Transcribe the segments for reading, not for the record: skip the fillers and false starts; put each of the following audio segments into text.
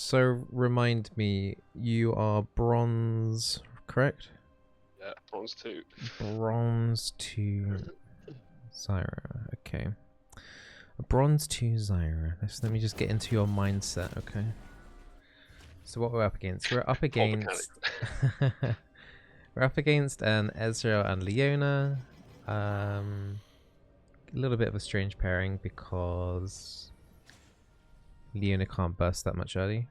So remind me, you are bronze, correct? Yeah, bronze 2. Bronze 2 Zyra. Okay. A bronze 2 Zyra. Let me just get into your mindset, okay? So what we're up against? We're up against we're up against an Ezreal and Leona. A little bit of a strange pairing because Leona can't burst that much early.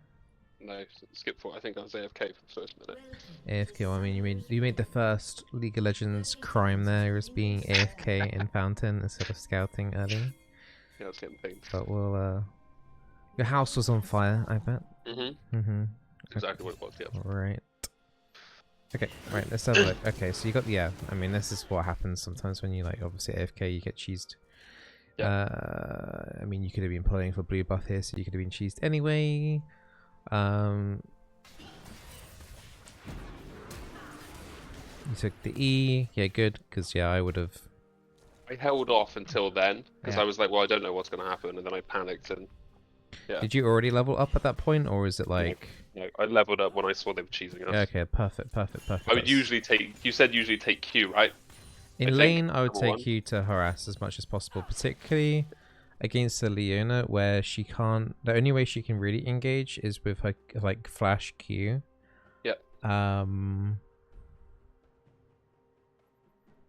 No, skip for. I think I was AFK for the first minute. AFK. Well, I mean, you made the first League of Legends crime there, as being AFK in Fountain instead of scouting early. Yeah, I was getting pinged. But we'll. Your house was on fire, I bet. Exactly what it was. Yeah. Right. Okay. Right. Let's have a look. Okay. So you got the. Yeah. I mean, this is what happens sometimes when you like obviously AFK. You get cheesed. Yeah. I mean, you could have been pulling for blue buff here, so you could have been cheesed anyway. You took the E. Yeah, good. Because yeah, I would have. I held off until then because Yeah. I was like, well, I don't know what's going to happen, and then I panicked and. Yeah. Did you already level up at that point, or is it like? No, I leveled up when I saw they were cheesing us. Okay, perfect. I would usually take. You said usually take Q, right? In lane, I would take Q to harass as much as possible, particularly against the Leona, where she can't. The only way she can really engage is with her like flash Q. Yep.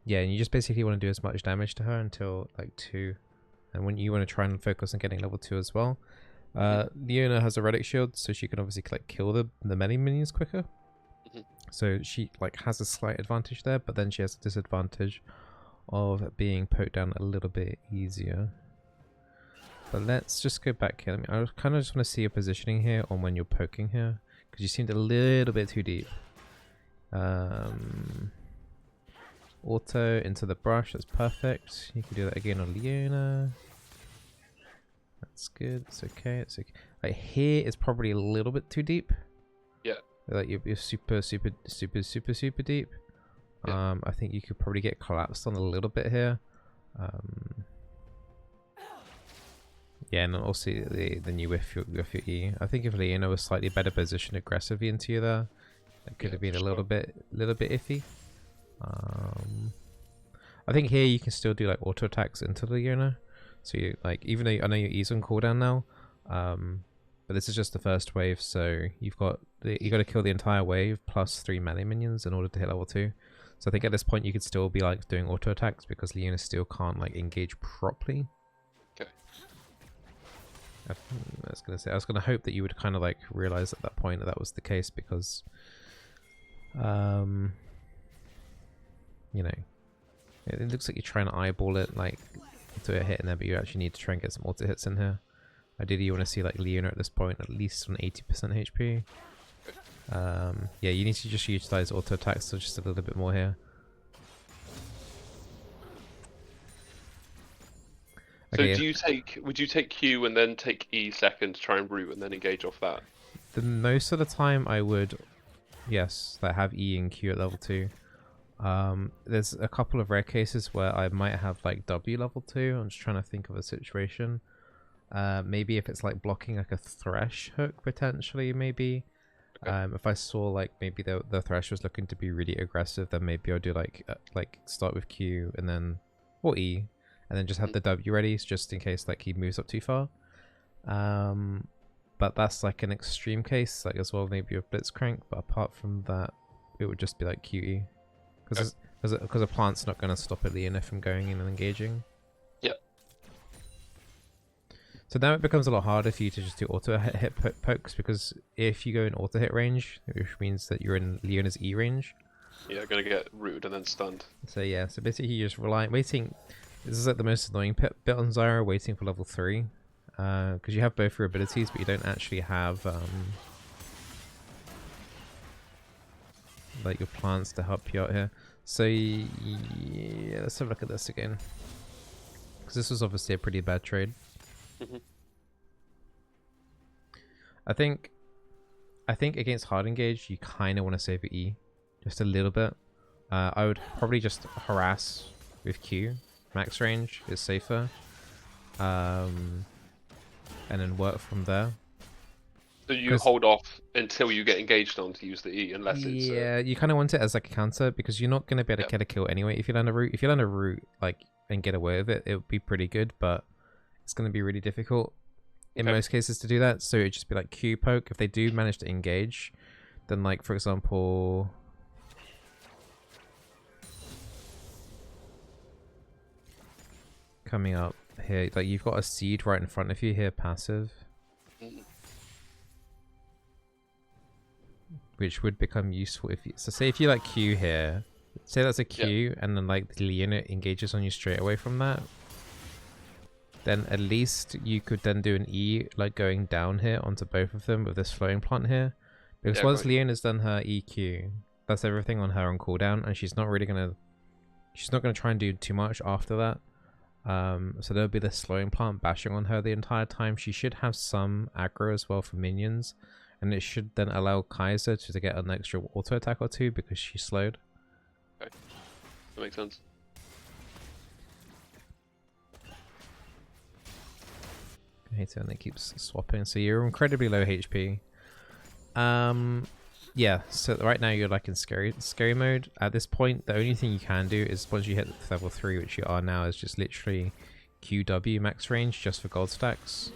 Yeah, and you just basically want to do as much damage to her until like 2, and when you want to try and focus on getting level 2 as well. Leona has a relic shield, so she can obviously like kill the many minions quicker. So she like has a slight advantage there, but then she has a disadvantage of being poked down a little bit easier. But let's just go back here. I kind of just want to see your positioning here on when you're poking here, because you seemed a little bit too deep. Auto into the brush, that's perfect. You can do that again on Leona. That's good. It's okay. It's okay. Like here, it's probably a little bit too deep. Yeah. Like you're super deep. Yeah. I think you could probably get collapsed on a little bit here. Yeah, and also then you whiff your E. I think if Leona was slightly better positioned aggressively into you there, that could have been a little bit iffy. I think here you can still do like auto attacks into Leona. So you like, even though I know your E's on cooldown now, but this is just the first wave, so you got to kill the entire wave plus 3 melee minions in order to hit level 2. So I think at this point you could still be like doing auto attacks because Leona still can't like engage properly. Okay. I was gonna hope that you would kind of like realize at that point that was the case, because you know, it looks like you're trying to eyeball it like to a hit in there, but you actually need to try and get some auto hits in here. Ideally you want to see like Leona at this point at least on 80% HP. Yeah, you need to just utilize auto attacks so just a little bit more here. Okay, so would you take Q and then take E second to try and root and then engage off that? Most of the time I would, yes, that have E and Q at level 2. There's a couple of rare cases where I might have like W level 2. I'm just trying to think of a situation. Maybe if it's like blocking like a Thresh hook potentially, maybe. Okay. If I saw like maybe the Thresh was looking to be really aggressive, then maybe I'll do like start with Q and then, or E, and then just have the W ready just in case like he moves up too far. But that's like an extreme case, like as well maybe with Blitzcrank, but apart from that it would just be like QE. Because a plant's not going to stop a Leona from going in and engaging. Yep. So now it becomes a lot harder for you to just do auto hit pokes, because if you go in auto hit range, which means that you're in Leona's E range. Yeah, gonna get rooted and then stunned. So yeah, so basically you just waiting. This is like the most annoying bit on Zyra, waiting for level 3. Because you have both your abilities, but you don't actually have like your plants to help you out here. So yeah, let's have a look at this again, because this was obviously a pretty bad trade. I think against hard engage you kind of want to save your E just a little bit. I would probably just harass with Q. Max range is safer, and then work from there. So you hold off until you get engaged on to use the E, unless it's yeah, you kind of want it as like a counter because you're not going to be able to get a kill anyway. If you land a root, like and get away with it, it would be pretty good, but it's going to be really difficult in most cases to do that. So it'd just be like Q poke. If they do manage to engage, then like for example, coming up here, like you've got a seed right in front of you here, passive. Which would become useful if you... So say if you like Q here, say that's a Q, and then like the Leona engages on you straight away from that, then at least you could then do an E, like going down here onto both of them with this floating plant here. Because once Leona's done her EQ, that's everything on her on cooldown, and she's not really gonna... She's not gonna try and do too much after that. So there'll be this slowing plant bashing on her the entire time. She should have some aggro as well for minions. And it should then allow Kaiser to get an extra auto attack or two because she's slowed. Okay. That makes sense. I hate it when it keeps swapping. So you're incredibly low HP. Yeah, so right now you're like in scary mode. At this point, the only thing you can do is once you hit level 3, which you are now, is just literally QW max range just for gold stacks.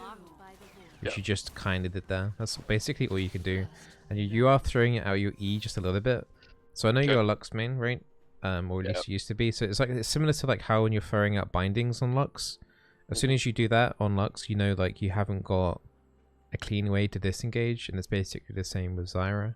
Which you just kind of did there. That's basically all you can do. And you are throwing it out your E just a little bit. So I know you're a Lux main, right? Or at least you used to be. So it's like it's similar to like how when you're throwing out bindings on Lux. As soon as you do that on Lux, you know like you haven't got a clean way to disengage. And it's basically the same with Zyra.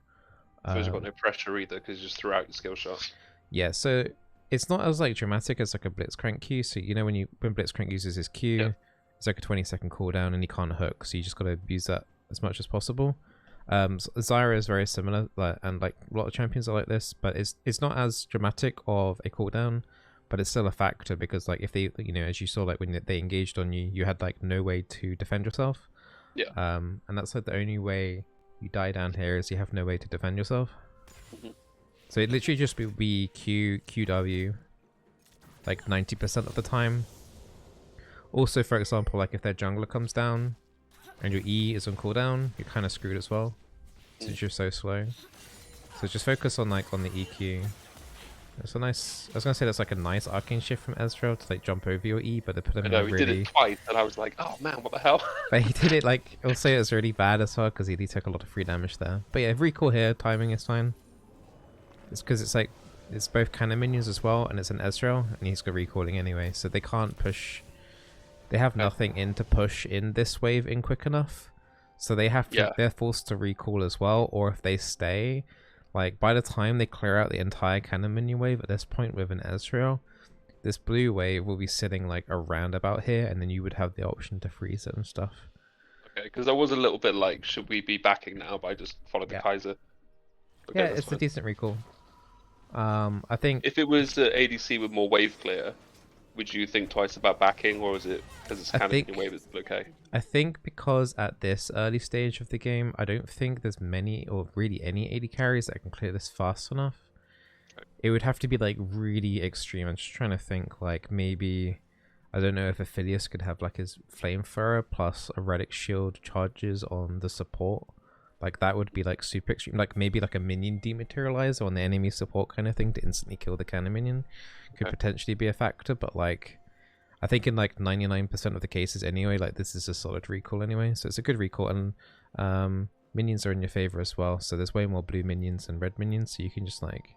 So you've got no pressure either because you just threw out your skill shot. Yeah, so it's not as like dramatic as like a Blitzcrank Q. So you know when Blitzcrank uses his Q, it's like a 20-second cooldown and he can't hook, so you just got to use that as much as possible. Zyra is very similar, and like a lot of champions are like this, but it's not as dramatic of a cooldown, but it's still a factor because like if they, you know, as you saw, like when they engaged on you, you had like no way to defend yourself. Yeah. And that's like the only way you die down here is you have no way to defend yourself. So it literally just be QW like 90% of the time. Also, for example, like if their jungler comes down and your E is on cooldown, you're kind of screwed as well, since you're so slow. So just focus on like on the EQ. It's a nice. I was gonna say that's like a nice arcane shift from Ezreal to like jump over your E, but they put him in a really. He did it twice, and I was like, oh man, what the hell? But he did it like. Also, it was really bad as well because he took a lot of free damage there. But yeah, recall here, timing is fine. It's because it's like it's both cannon minions as well, and it's an Ezreal, and he's got recalling anyway, so they can't push. They have nothing in to push in this wave in quick enough, so they have to. They're forced to recall as well, or if they stay, like by the time they clear out the entire cannon minion wave at this point with an Ezreal, this blue wave will be sitting like around about here, and then you would have the option to freeze it and stuff. Okay, because I was a little bit like, should we be backing now? But I just followed the Kaiser. Okay, yeah, it's a decent recall. I think if it was ADC with more wave clear, would you think twice about backing, or is it because it's cannon minion wave it's okay? I think because at this early stage of the game, I don't think there's many or really any AD carries that can clear this fast enough. Okay. It would have to be like really extreme. I'm just trying to think like maybe, I don't know if Aphelios could have like his flamethrower plus a relic shield charges on the support. Like that would be like super extreme. Like maybe like a minion dematerializer on the enemy support kind of thing to instantly kill the cannon minion could potentially be a factor. But like I think in like 99% of the cases anyway, like this is a solid recall anyway. So it's a good recall, and minions are in your favor as well. So there's way more blue minions than red minions. So you can just like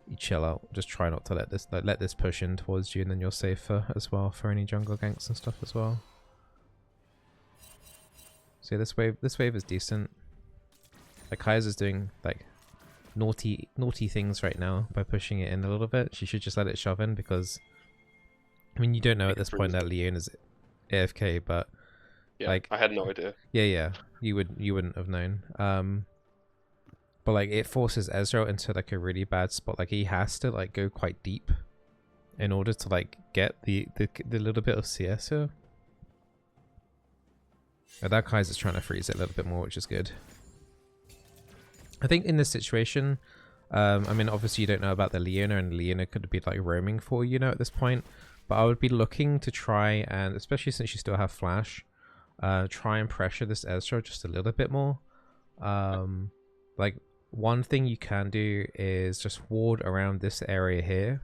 you chill out. Just try not to let this push in towards you, and then you're safer as well for any jungle ganks and stuff as well. So yeah, this wave is decent. Like Kaiser's doing like naughty things right now by pushing it in a little bit. She should just let it shove in because I mean you don't know at this point that Leon is AFK, but like I had no idea. Yeah, you wouldn't have known. But like it forces Ezreal into like a really bad spot. Like he has to like go quite deep in order to like get the little bit of CS here. But that Kaiser's trying to freeze it a little bit more, which is good. I think in this situation, I mean, obviously you don't know about the Leona, and Leona could be like roaming for you, at this point. But I would be looking to try and, especially since you still have Flash, try and pressure this Ezreal just a little bit more. Like one thing you can do is just ward around this area here,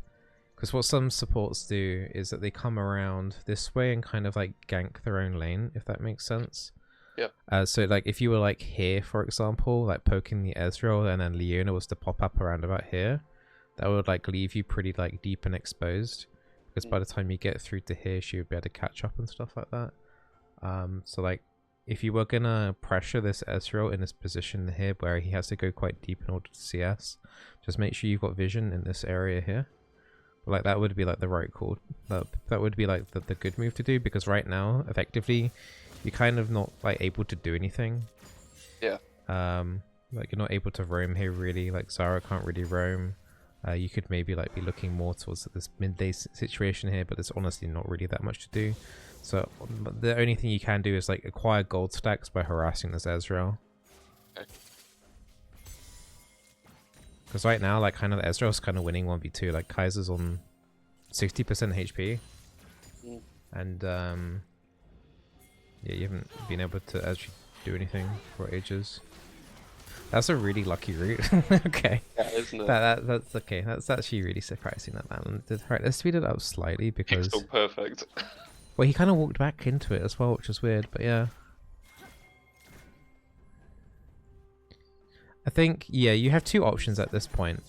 because what some supports do is that they come around this way and kind of like gank their own lane, if that makes sense. Yeah. So like if you were like here, for example, like poking the Ezreal and then Leona was to pop up around about here, that would like leave you pretty like deep and exposed, because by the time you get through to here, she would be able to catch up and stuff like that. So like if you were gonna pressure this Ezreal in this position here where he has to go quite deep in order to CS, just make sure you've got vision in this area here. Like that would be like the right call. That would be like the good move to do, because right now effectively you're kind of not like able to do anything. Yeah. Like you're not able to roam here really. Like Zyra can't really roam. You could maybe like be looking more towards this midday situation here, but there's honestly not really that much to do. So the only thing you can do is like acquire gold stacks by harassing this Ezreal. Okay. Because right now, like kind of Ezreal's kind of winning 1v2. Like Kaiser's on 60% HP, and yeah, you haven't been able to actually do anything for ages. That's a really lucky route. Okay. Yeah, isn't it? That's okay. That's actually really surprising that landed. Right, let's speed it up slightly because. It's all perfect. Well, he kind of walked back into it as well, which was weird. But yeah. I think you have two options at this point.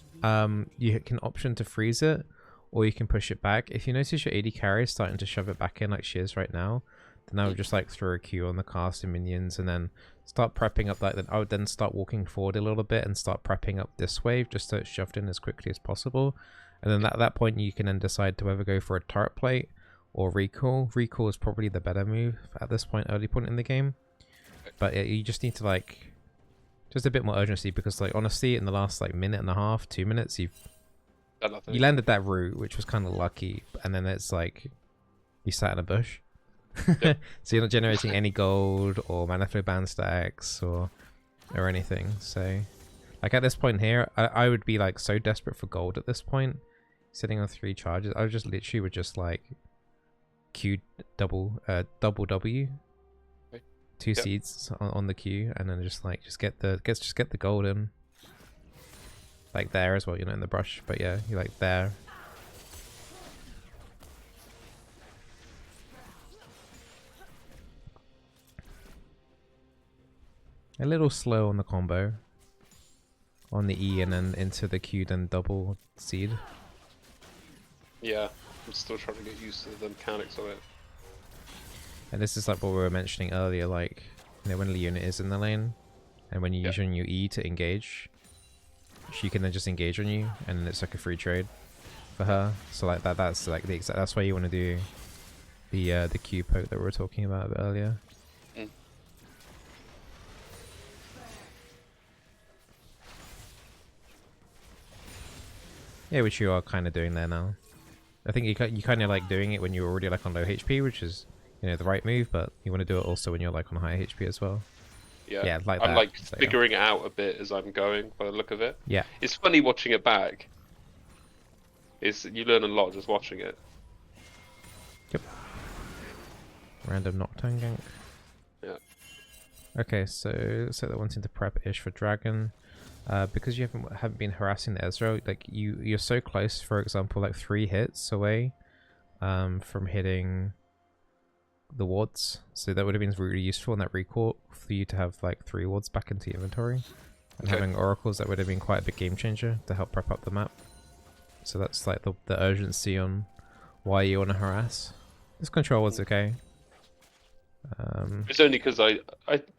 You can option to freeze it, or you can push it back. If you notice your AD carry is starting to shove it back in like she is right now, then I would just like throw a Q on the cast and minions and then start prepping up like that. I would then start walking forward a little bit and start prepping up this wave just so it's shoved in as quickly as possible. And then at that point you can then decide to either go for a turret plate or recall. Recall is probably the better move at this point, early point in the game. But you just need to like just a bit more urgency, because like honestly in the last like minute and a half, 2 minutes, you landed that route, which was kind of lucky, and then it's like you sat in a bush. Yep. So you're not generating any gold or mana flow band stacks or anything. So like at this point here, I would be like so desperate for gold at this point, sitting on 3 charges. I would just literally would just like Q double W, 2 seeds on the Q, and then just get the gold in, like there as well, you know, in the brush. But yeah, you like there. A little slow on the combo, on the E and then into the Q, then double seed. Yeah, I'm still trying to get used to the mechanics of it. And this is like what we were mentioning earlier, like, you know, when Leona is in the lane, and when you use your E to engage, she can then just engage on you, and then it's like a free trade for her. So like that's like the exact. That's why you want to do the Q poke that we were talking about a bit earlier. Yeah, which you are kind of doing there now. I think you kind of like doing it when you're already like on low HP, which is, you know, the right move, but you want to do it also when you're like on high HP as well. Yeah, like I'm that. like So, figuring it out a bit as I'm going by the look of it. Yeah. It's funny watching it back. You learn a lot just watching it. Yep. Random Nocturne gank. Yeah. Okay, so they're wanting to prep Ish for Dragon. Because you haven't been harassing the Ezreal, like you're so close, for example, like 3 hits away from hitting the wards, so that would have been really useful in that recall for you to have like 3 wards back into your inventory, and having oracles, that would have been quite a big game changer to help prep up the map. So that's like the urgency on why you want to harass. This control was okay. It's only because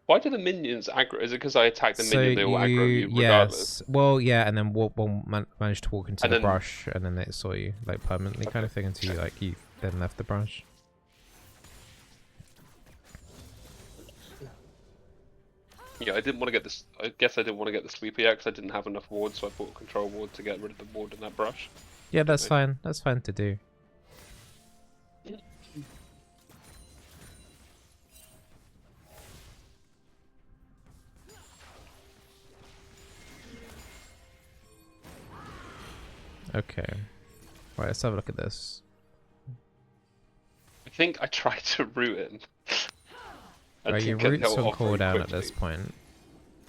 why do the minions aggro? Is it because I attack the minion, they will aggro you regardless? Yes. Well, yeah, and then managed to walk into the brush, and then they saw you like permanently, kind of thing, until you then left the brush. Yeah, I didn't want to get this. I guess I didn't want to get the sweeper yet because I didn't have enough wards, so I bought a control ward to get rid of the ward in that brush. Yeah, that's fine. That's fine to do. Okay. Right, let's have a look at this. I think I tried to root him. Right, your root's on cooldown at this point.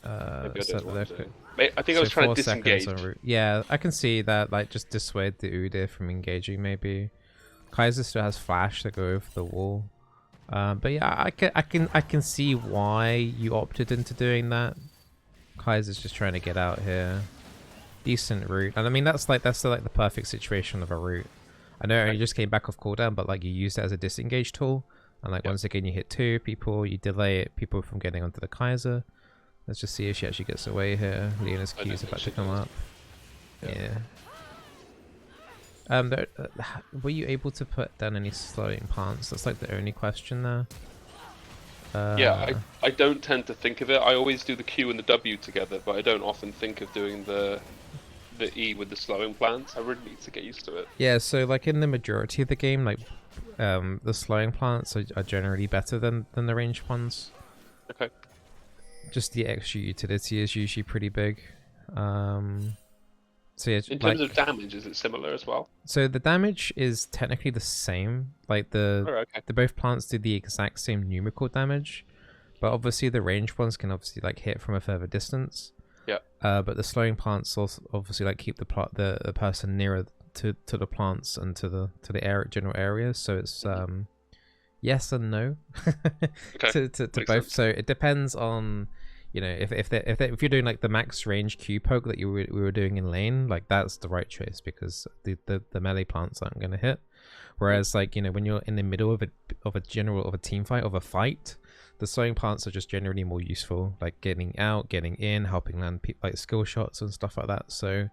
Maybe I So didn't want look to. at- I think I was trying to 4 seconds disengage. en route. Yeah, I can see that. Like, just dissuade the Udyr from engaging. Maybe Kaiser still has flash to go over the wall. But yeah, I can see why you opted into doing that. Kaiser's just trying to get out here. Decent route, and I mean that's the perfect situation of a route. I know you just came back off cooldown, but like you used it as a disengage tool, and like once again you hit 2 people, you delay people from getting onto the Kaiser. Let's just see if she actually gets away here. Leona's Q is about to come up. Yeah. Were you able to put down any slowing plants? That's like the only question there. Yeah, I don't tend to think of it. I always do the Q and the W together, but I don't often think of doing the E with the slowing plants. I really need to get used to it. Yeah, so like in the majority of the game, like the slowing plants are generally better than the ranged ones. Okay. Just the extra utility is usually pretty big. So yeah, in terms of damage, is it similar as well? So the damage is technically the same. Like the both plants do the exact same numerical damage, but obviously the ranged ones can obviously like hit from a further distance. Yeah. But the slowing plants also obviously like keep the person nearer to the plants and to the general areas. So it's yes and no to both. Sense. So it depends on, you know, if you're doing like the max range Q poke that we were doing in lane, like that's the right choice because the melee plants aren't going to hit. Whereas like, you know, when you're in the middle of a team fight, of a fight, the slowing plants are just generally more useful, like getting out, getting in, helping land like skill shots and stuff like that. So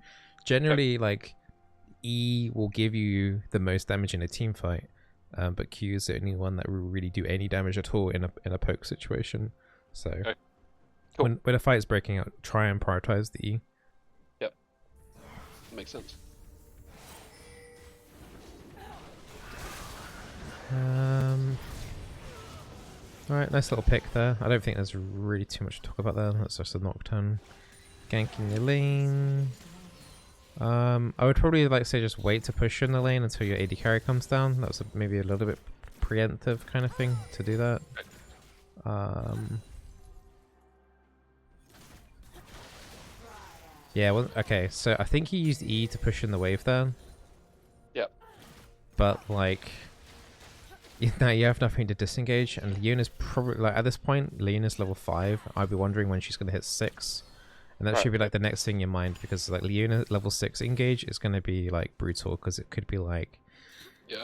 generally like E will give you the most damage in a team fight, but Q is the only one that will really do any damage at all in a poke situation. So cool. When a fight is breaking out, try and prioritize the E. Yep, makes sense. Alright, nice little pick there. I don't think there's really too much to talk about there. That's just a Nocturne ganking the lane. I would probably like say just wait to push in the lane until your AD carry comes down. That was maybe a little bit preemptive kind of thing to do that. Yeah, well, okay, so I think he used E to push in the wave there. Yep. But like, now you have nothing to disengage, and Leona's probably like at this point, Leona's level 5. I'd be wondering when she's gonna hit 6. And that should be like the next thing in your mind, because like Leona level 6 engage is going to be like brutal, because it could be like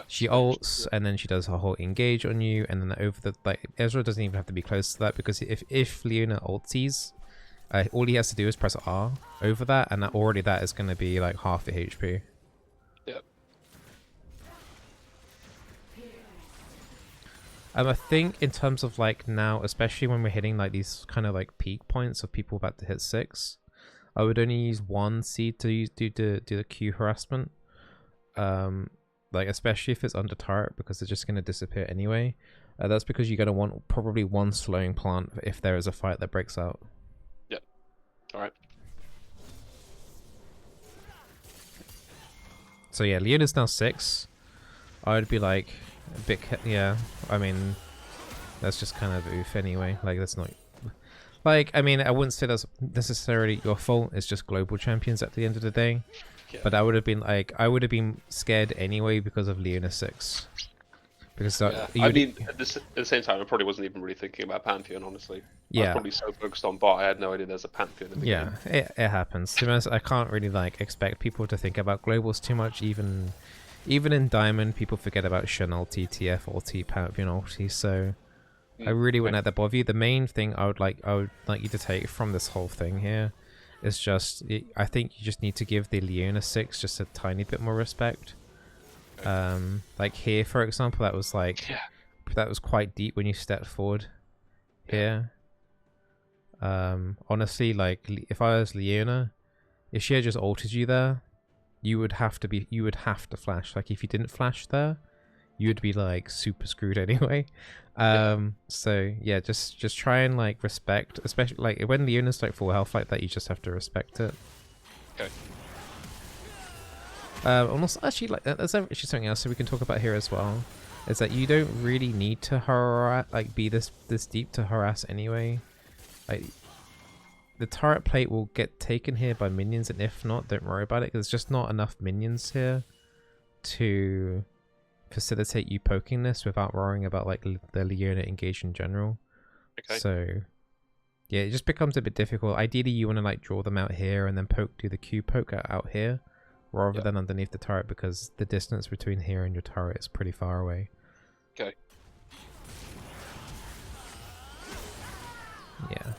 she ults and then she does her whole engage on you, and then over the like Ezra doesn't even have to be close to that, because if Leona ulties, all he has to do is press R over that, and that is going to be like half the HP. Yep. I think in terms of like now, especially when we're hitting like these kind of like peak points of people about to hit 6, I would only use 1 seed to do the Q harassment. Like especially if it's under turret, because they're just going to disappear anyway. That's because you're going to want probably 1 slowing plant if there is a fight that breaks out. Yep. All right. So yeah, Leona's now 6. I would be like a bit, yeah. I mean, that's just kind of oof anyway. Like that's not, like, I mean, I wouldn't say that's necessarily your fault. It's just global champions at the end of the day. Yeah. But I would have been scared anyway because of Leona 6. Because I mean, at the same time, I probably wasn't even really thinking about Pantheon, honestly. I was probably so focused on bot, I had no idea there's a Pantheon in the game. Yeah, it happens. To be honest, I can't really like expect people to think about globals too much. Even in Diamond, people forget about Shen ulti, TF ulti, Pantheon ulti. So I really wouldn't let that bother you. The main thing I would like you to take from this whole thing here is just, I think you just need to give the Leona 6 just a tiny bit more respect. Like here, for example, that was like that was quite deep when you stepped forward here. Honestly, like if I was Leona, if she had just ulted you there, you would have to flash. Like if you didn't flash there, you would be like super screwed anyway. So yeah, just try and like respect, especially like when Leona's like full health like that, you just have to respect it. Okay. Almost actually, like there's actually something else that we can talk about here as well, is that you don't really need to harass, like be this deep to harass anyway. Like the turret plate will get taken here by minions, and if not, don't worry about it, because there's just not enough minions here to facilitate you poking this without worrying about like the Leona engage in general. Okay. So yeah, it just becomes a bit difficult. Ideally, you want to like draw them out here and then do the Q poke out here, rather than underneath the turret, because the distance between here and your turret is pretty far away. Okay. Yeah.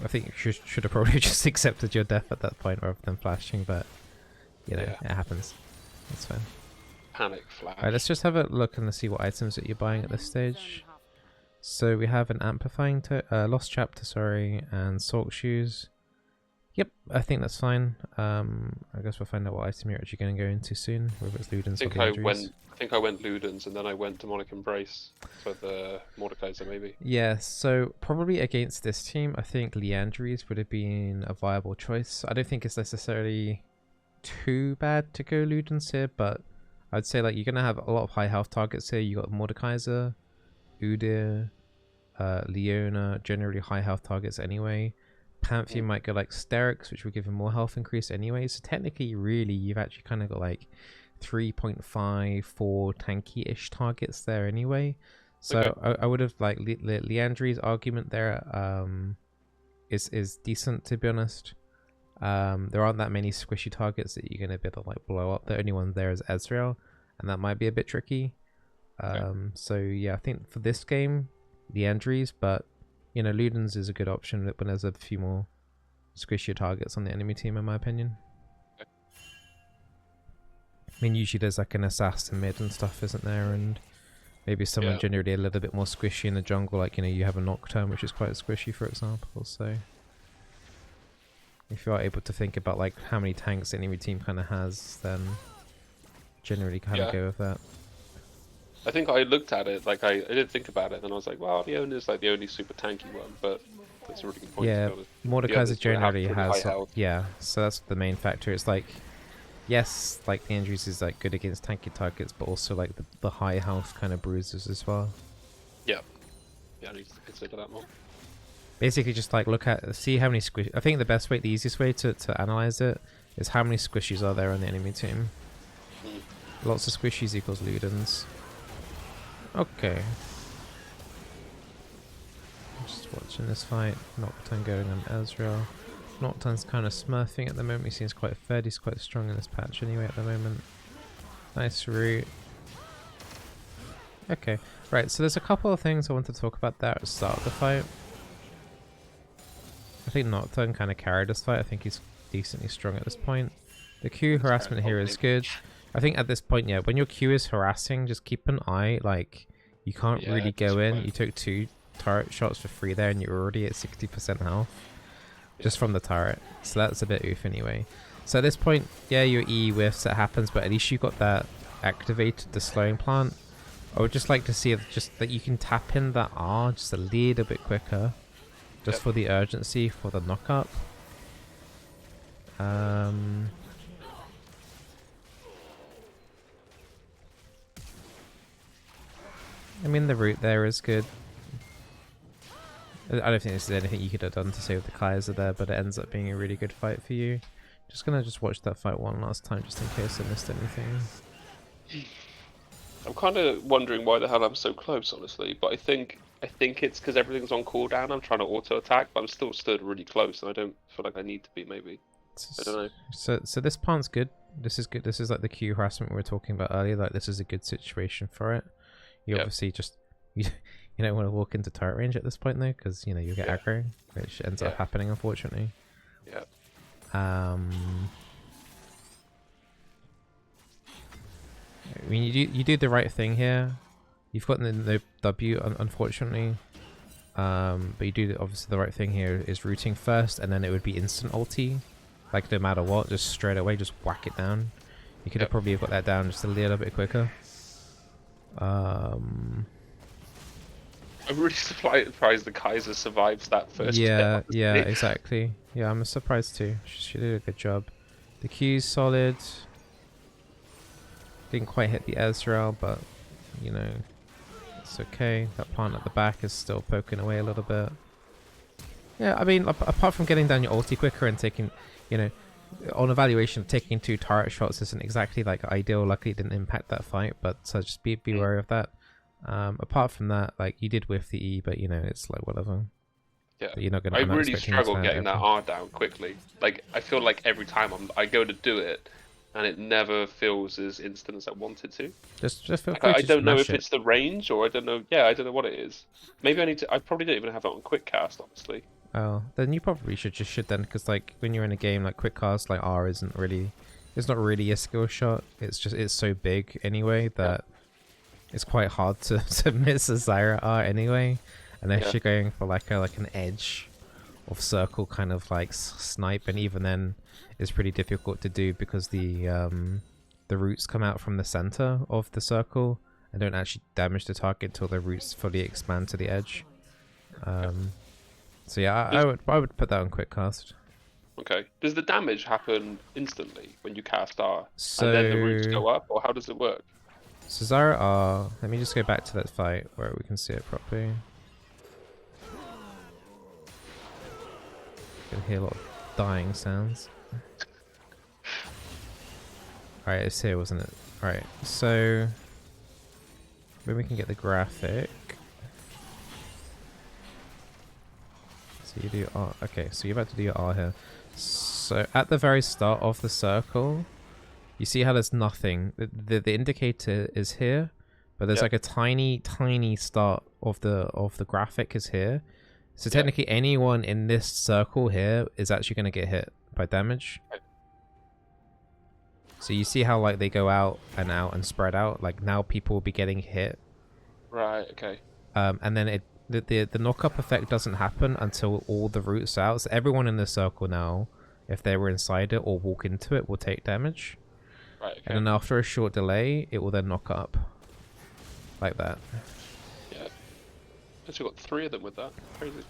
I think you should have probably just accepted your death at that point rather than flashing, but you know, it happens. That's fine. Panic flash. Alright, let's just have a look and see what items that you're buying at this stage. So we have an amplifying lost chapter, sorry, and salt shoes. Yep, I think that's fine. I guess we'll find out what item you're actually going to go into soon, whether it's Ludens or the Andrews. I think I went Ludens and then I went Demonic Embrace for the Mordekaiser maybe. Yeah, so probably against this team, I think Leandries would have been a viable choice. I don't think it's necessarily too bad to go Ludens here, but I'd say like you're going to have a lot of high health targets here. You got Mordekaiser, Udyr, Leona, generally high health targets anyway. Pantheon might go like Sterix, which will give him more health increase anyway. So technically, really, you've actually kind of got like 3.5, 4 tanky-ish targets there anyway. So okay. I would have like Leandri's argument there is decent, to be honest. There aren't that many squishy targets that you're going to be able to like blow up. The only one there is Ezreal, and that might be a bit tricky. So yeah, I think for this game, Leandri's, but you know, Ludens is a good option when there's a few more squishier targets on the enemy team, in my opinion. I mean, usually there's like an assassin mid and stuff, isn't there? And maybe someone generally a little bit more squishy in the jungle, like, you know, you have a Nocturne, which is quite squishy, for example. So if you are able to think about like how many tanks the enemy team kind of has, then generally kind of go with that. I think I looked at it, like I didn't think about it, and I was like, well, Leona is like the only super tanky one, but that's a really good point. Yeah, Mordekaiser generally has, so that's the main factor. It's like, yes, like the Andrews is like good against tanky targets, but also like the high health kind of bruisers as well. Yeah, I need to consider that more. Basically, just like see how many squish. I think the easiest way to analyze it is how many squishies are there on the enemy team. Lots of squishies equals Ludens. Okay. Just watching this fight. Nocturne going on Ezreal. Nocturne's kind of smurfing at the moment. He seems quite fed. He's quite strong in this patch anyway at the moment. Nice root. Okay. Right, so there's a couple of things I want to talk about there at the start of the fight. I think Nocturne kind of carried this fight. I think he's decently strong at this point. The Q harassment here is good. I think at this point, yeah, when your Q is harassing, just keep an eye. Like, you can't really go in. You took 2 turret shots for free there, and you're already at 60% health just from the turret. So that's a bit oof anyway. So at this point, yeah, your E whiffs, that happens, but at least you got that activated, the slowing plant. I would just like to see if just that you can tap in that R just a little bit quicker, just for the urgency for the knockup. I mean, the route there is good. I don't think this is anything you could have done to save the Kaiser there, but it ends up being a really good fight for you. Just gonna watch that fight one last time, just in case I missed anything. I'm kind of wondering why the hell I'm so close, honestly. But I think it's because everything's on cooldown. I'm trying to auto attack, but I'm still stood really close, and I don't feel like I need to be. Maybe I don't know. So this part's good. This is good. This is like the Q harassment we were talking about earlier. Like, this is a good situation for it. You obviously just you don't want to walk into turret range at this point though, because you know you'll get aggro, which ends up happening, unfortunately. Yeah. I mean, you do the right thing here. You've got the W, unfortunately, but you do obviously the right thing here is rooting first, and then it would be instant ulti, like no matter what, just straight away, just whack it down. You could have probably got that down just a little bit quicker. I'm really surprised the Kaiser survives that first. Yeah, exactly. Yeah, I'm surprised too. She did a good job. The Q's solid. Didn't quite hit the Ezreal, but you know, it's okay. That plant at the back is still poking away a little bit. Yeah, I mean, apart from getting down your ulti quicker and taking, you know, on evaluation, taking 2 turret shots isn't exactly like ideal. Luckily, it didn't impact that fight, but so just be wary of that. Apart from that, like you did whiff the E, but you know it's like whatever. Yeah, You're not gonna. I I'm not really expecting you to struggle land getting that every- R down quickly. Like I feel like every time I go to do it, and it never feels as instant as I want it to. Just feel Like, free I to don't know smash if it. it's the range or I don't know. Yeah, I don't know what it is. Maybe I need to. I probably don't even have it on quick cast, honestly. Oh, then you probably should then, because like when you're in a game like quick cast, like R isn't really, it's not really a skill shot. It's so big anyway that it's quite hard to to miss a Zyra R anyway, unless you're going for like an edge of circle kind of like snipe, and even then it's pretty difficult to do because the roots come out from the center of the circle and don't actually damage the target until the roots fully expand to the edge. So yeah, I would put that on quick cast. Okay. Does the damage happen instantly when you cast R, So, and then the roots go up, or how does it work? so Zyra R, let me just go back to that fight where we can see it properly. You can hear a lot of dying sounds. Alright, it's here, wasn't it? Alright, so maybe we can get the graphic. So you do R. Okay, so you're about to do your R here. So at the very start of the circle, you see how there's nothing. The indicator is here, but there's like a tiny start of the graphic is here. So technically, anyone in this circle here is actually going to get hit by damage. Right. So you see how like they go out and spread out. Like now people will be getting hit. Right. Okay. And then the knock-up effect doesn't happen until all the roots out. So everyone in the circle now, if they were inside it or walk into it, will take damage. Right. Okay. And then after a short delay, it will then knock up. Like that. Yeah. Actually got 3 of them with that. Crazy.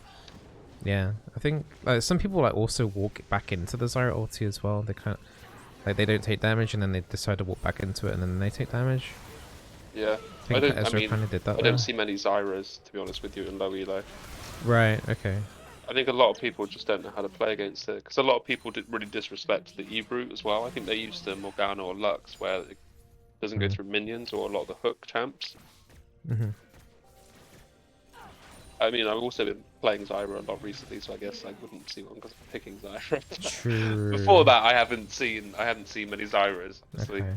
Yeah, I think some people like also walk back into the Zyra ulti as well. They kind of like they don't take damage and then they decide to walk back into it and then they take damage. Yeah. I think Ezra kind of did that. I don't see many Zyras, to be honest with you, in low elo. Right. Okay. I think a lot of people just don't know how to play against it, because a lot of people really disrespect the E route as well. I think they use the Morgana or Lux, where it doesn't go through minions or a lot of the hook champs. I mean, I've also been playing Zyra a lot recently, so I guess I wouldn't see one because I'm picking Zyra. True. Before that, I hadn't seen many Zyras. Honestly. Okay.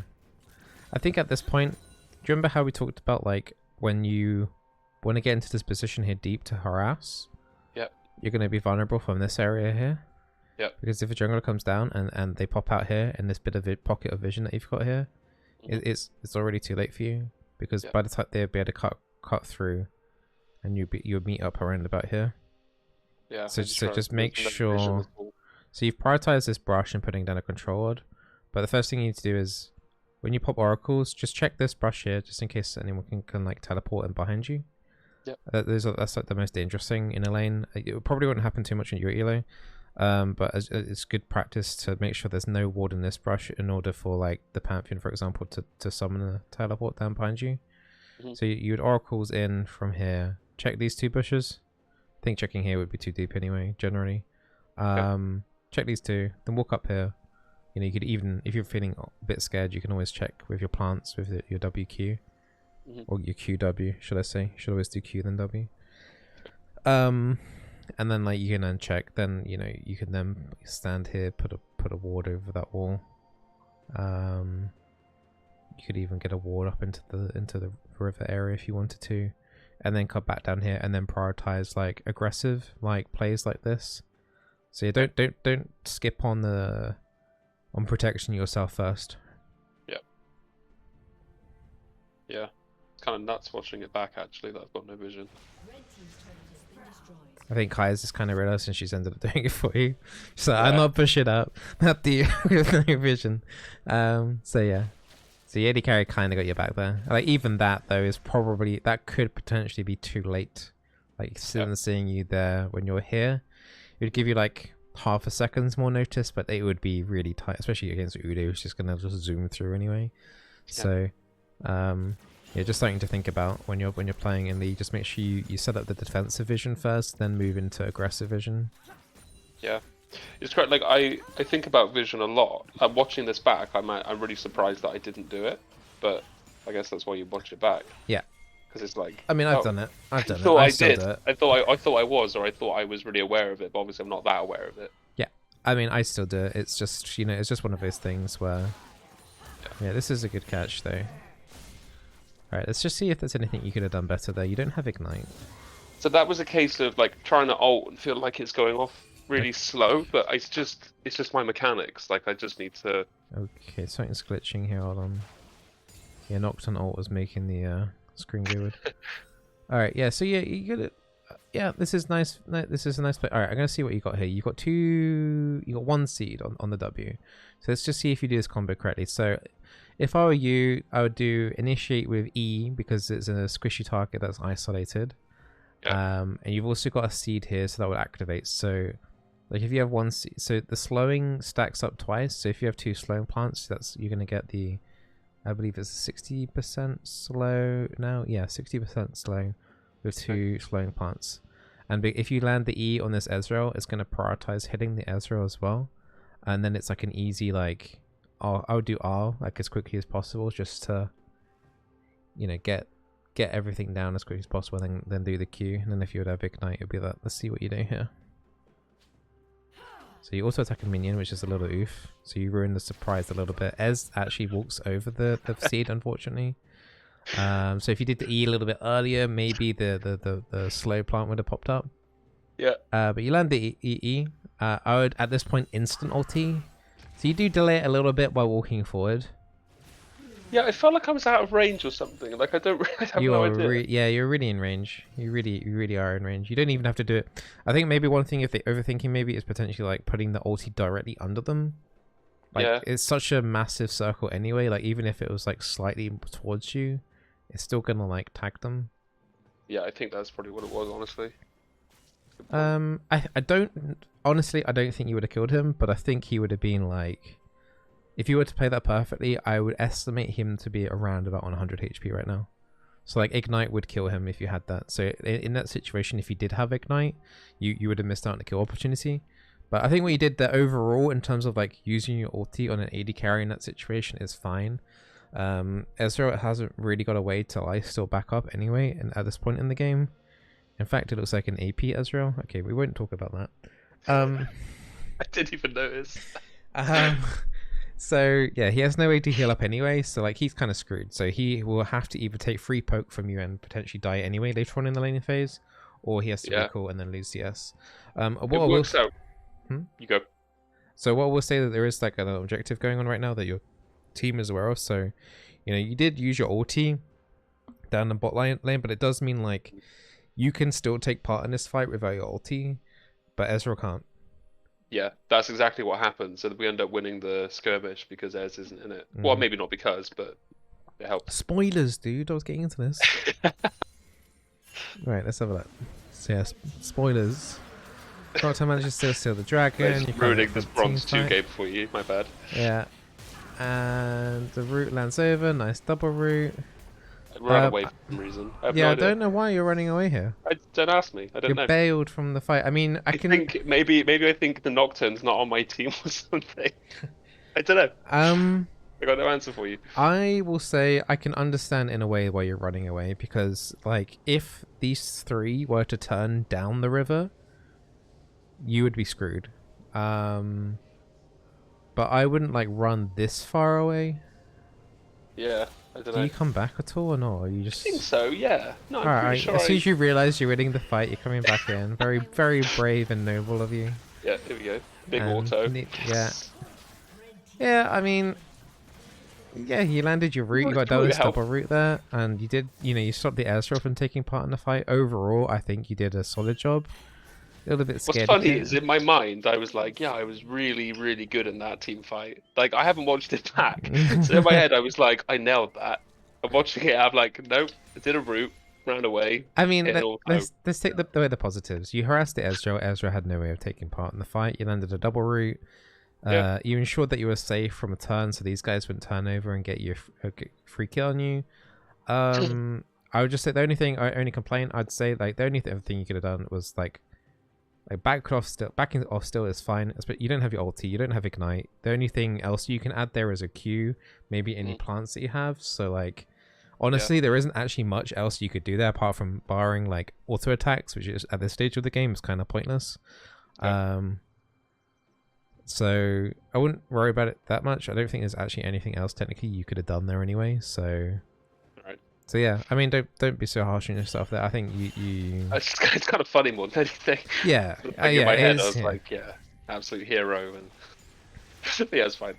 I think at this point, do you remember how we talked about like when you want to get into this position here deep to harass? Yep. You're going to be vulnerable from this area here. Yep. Because if a jungler comes down and they pop out here in this bit of pocket of vision that you've got here, it's already too late for you, because by the time they'll be able to cut through, and you'll meet up around about here. Yeah. So just make sure. So you've prioritized this brush and putting down a control ward, but the first thing you need to do is when you pop oracles, just check this brush here, just in case anyone can like teleport in behind you. Yep. That's like the most dangerous thing in a lane. It probably wouldn't happen too much in your elo, but it's good practice to make sure there's no ward in this brush in order for like the Pantheon, for example, to summon a teleport down behind you. So you would oracles in from here. Check these 2 bushes. I think checking here would be too deep anyway, generally. Check these 2, then walk up here. You know, you could even, if you're feeling a bit scared, you can always check with your plants with your WQ. Or your QW, should I say. You should always do Q then W. And then like you can uncheck, then you know, you can then stand here, put a ward over that wall. You could even get a ward up into the river area if you wanted to. And then come back down here and then prioritize like aggressive like plays like this. So yeah, don't skip on protection yourself first. Yep. Yeah. It's kind of nuts watching it back actually that I've got no vision. I think Kaya's just kind of realized and she's ended up doing it for you. So I'm not push it up. Not the with no vision. So yeah. So the AD carry kind of got your back there. Like even that though is probably, that could potentially be too late. Like seeing you there when you're here, it would give you like half a second's more notice, but it would be really tight, especially against Udo, who's just gonna just zoom through anyway. So yeah, just something to think about when you're playing in the. Just make sure you set up the defensive vision first, then move into aggressive vision. Yeah. It's correct. Like I think about Vision a lot. I'm watching this back. I'm really surprised that I didn't do it, but I guess that's why you watch it back. Yeah. Because it's like. I mean, I've Oh, done it. I've I done it. thought I I still did. do it. I thought I was, or I thought I was really aware of it. But obviously, I'm not that aware of it. Yeah. I mean, I still do it. It's just, it's just one of those things where. Yeah, this is a good catch though. All right, let's just see if there's anything you could have done better there. You don't have Ignite. So that was a case of like trying to ult and feel like it's going off really slow, but it's just my mechanics. Like I just need to. Okay, something's glitching here. Hold on. Yeah, Nocturne ult was making the screen go weird. All right, yeah. So yeah, you got it. Yeah, this is nice. This is a nice play. All right, I'm gonna see what you got here. You got one seed on the W. So let's just see if you do this combo correctly. So if I were you, I would do initiate with E because it's a squishy target that's isolated. Yeah. And you've also got a seed here, so that would activate. So like if you have one seed, so the slowing stacks up twice. So if you have 2 slowing plants, you're gonna get the, I believe it's 60% slow now. Yeah, 60% slow with 2 slowing plants. And if you land the E on this Ezreal, it's going to prioritize hitting the Ezreal as well. And then it's like an easy, like, I would do R like as quickly as possible just to, get everything down as quickly as possible, then do the Q. And then if you would have Ignite, it would be that. Let's see what you do here. So you also attack a minion, which is a little oof. So you ruin the surprise a little bit. Ez actually walks over the seed, unfortunately. So if you did the E a little bit earlier, maybe the slow plant would have popped up. Yeah. But you land the E. I would at this point instant ulti. So you do delay it a little bit by walking forward. Yeah, I felt like I was out of range or something. Like I have no idea. Yeah, you're really in range. You really are in range. You don't even have to do it. I think maybe one thing if they're overthinking maybe is potentially like putting the ulti directly under them. Like Yeah. it's such a massive circle anyway. Like even if it was like slightly towards you, it's still gonna like tag them. Yeah, I think that's probably what it was, honestly. I don't honestly. I don't think you would have killed him, but I think he would have been like, if you were to play that perfectly, I would estimate him to be around about 100 HP right now. So like Ignite would kill him if you had that. So in that situation, if you did have Ignite, you would have missed out on the kill opportunity. But I think what you did there overall in terms of like using your ulti on an AD carry in that situation is fine. Ezreal hasn't really got a way to like still back up anyway, and at this point in the game. In fact, it looks like an AP Ezreal. Okay, we won't talk about that. I didn't even notice. So yeah, he has no way to heal up anyway, so like he's kind of screwed. So he will have to either take free poke from you and potentially die anyway later on in the laning phase, or he has to recall and then lose CS. It works out. You go. So what we'll say that there is like an objective going on right now that your team is aware of. So you did use your ulti down the bot lane, but it does mean like you can still take part in this fight without your ulti, but Ezreal can't. Yeah, that's exactly what happens. So we end up winning the skirmish because Ez isn't in it. Well, maybe not because, but it helps. Spoilers, dude. I was getting into this. Right, let's have a look. So yeah, spoilers. Crocodile manages to steal the dragon. You're ruining this bronze 2 game for you. My bad. Yeah. And the root lands over. Nice double root. I ran away for some reason. I don't know why you're running away here. Don't ask me. I don't know. You're bailed from the fight. I mean, I think maybe I think the Nocturne's not on my team or something. I don't know. I got no answer for you. I will say I can understand in a way why you're running away, because like if these 3 were to turn down the river, you would be screwed. But I wouldn't like run this far away. Yeah. I don't know. Do you come back at all or not? Or you just... I think so, yeah. No, I'm pretty sure as soon as you realise you're winning the fight, you're coming back in. Very, very brave and noble of you. Yeah, here we go. Big auto. Yeah. Yeah, I mean... Yeah, you landed your root, you got double root there, and you did, you stopped the Ezreal from taking part in the fight. Overall, I think you did a solid job. A little bit scared. What's funny is in my mind, I was like, yeah, I was really, really good in that team fight. Like, I haven't watched it back. So in my head, I was like, I nailed that. I'm watching it, I'm like, nope, I did a route, ran away. I mean, let's take the positives. You harassed the Ezreal. Ezreal had no way of taking part in the fight. You landed a double route. You ensured that you were safe from a turn, so these guys wouldn't turn over and get you a free kill on you. I would just say the only complaint I'd say, like, the only thing you could have done was, like, Like backing off still is fine, but you don't have your ulti, you don't have ignite. The only thing else you can add there is a Q, maybe any plants that you have. So like, honestly, there isn't actually much else you could do there apart from barring like auto attacks, which is at this stage of the game is kind of pointless. So I wouldn't worry about it that much. I don't think there's actually anything else technically you could have done there anyway. So. So yeah, I mean, don't be so harsh on yourself there. I think you... It's kind of funny more than anything. Yeah, Like in my head, I was yeah. like, yeah, absolute hero, and yeah, it's fine.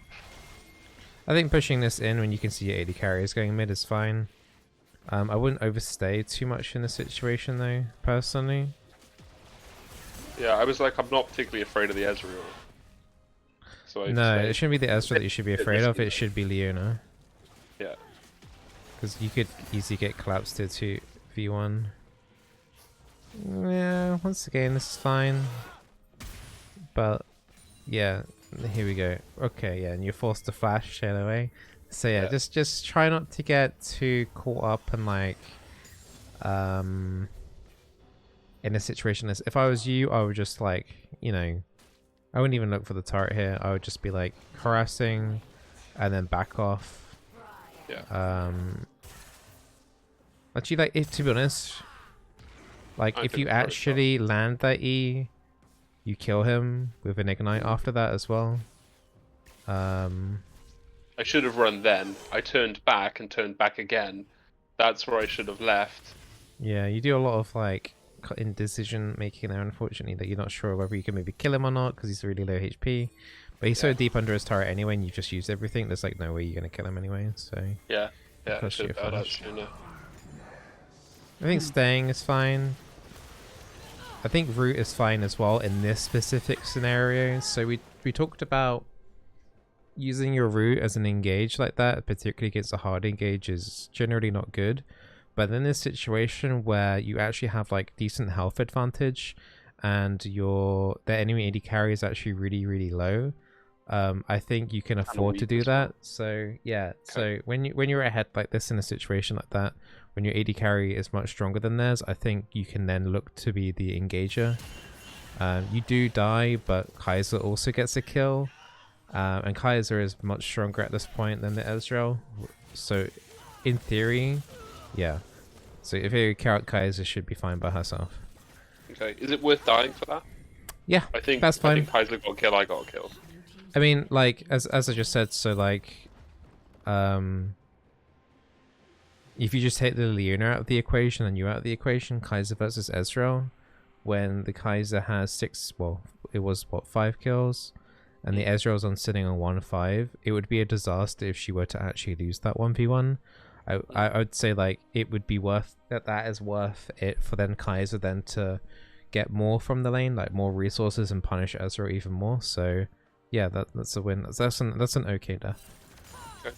I think pushing this in when you can see your AD carries going mid is fine. I wouldn't overstay too much in the situation though, personally. Yeah, I was like, I'm not particularly afraid of the Ezreal. So no, it shouldn't be the Ezreal that you should be afraid of. It should be Leona. Yeah. Because you could easily get collapsed to 2v1. Yeah, once again, this is fine. But, yeah, here we go. Okay, yeah, and you're forced to flash anyway. So yeah, just try not to get too caught up in like, in a situation as if I was you, I would just like, you know, I wouldn't even look for the turret here. I would just be like harassing and then back off. Yeah. Actually, like, to be honest, like, if you actually land that E, you kill him with an ignite after that as well. I should have run then. I turned back and turned back again. That's where I should have left. Yeah, you do a lot of, like, indecision making there, unfortunately, that you're not sure whether you can maybe kill him or not because he's really low HP. But he's so deep under his turret anyway, and you've just used everything. There's like no way you're gonna kill him anyway. So yeah, I should have done that sooner. I think staying is fine. I think root is fine as well in this specific scenario. So we talked about using your root as an engage like that, particularly against a hard engage, is generally not good. But in this situation where you actually have like decent health advantage and the enemy AD carry is actually really low, I think you can afford to do that. So yeah, so when you're ahead like this in a situation like that, when your AD carry is much stronger than theirs, I think you can then look to be the engager. You do die, but Kaiser also gets a kill, and Kaiser is much stronger at this point than the Ezreal. So in theory, yeah. So if you carry out Kaiser, should be fine by herself. Okay, is it worth dying for that? Yeah, I think that's fine. I think Kaiser got a kill, I got a kill. I mean, like, as I just said, so, like, if you just take the Leona out of the equation and you out of the equation, Kaiser versus Ezreal, when the Kaiser has 5 kills, and the Ezreal's sitting on 1-5, it would be a disaster if she were to actually lose that 1v1. I would say, like, it would be worth that is worth it for then Kaiser then to get more from the lane, like more resources, and punish Ezreal even more. So yeah, that's a win. That's an okay death. Okay.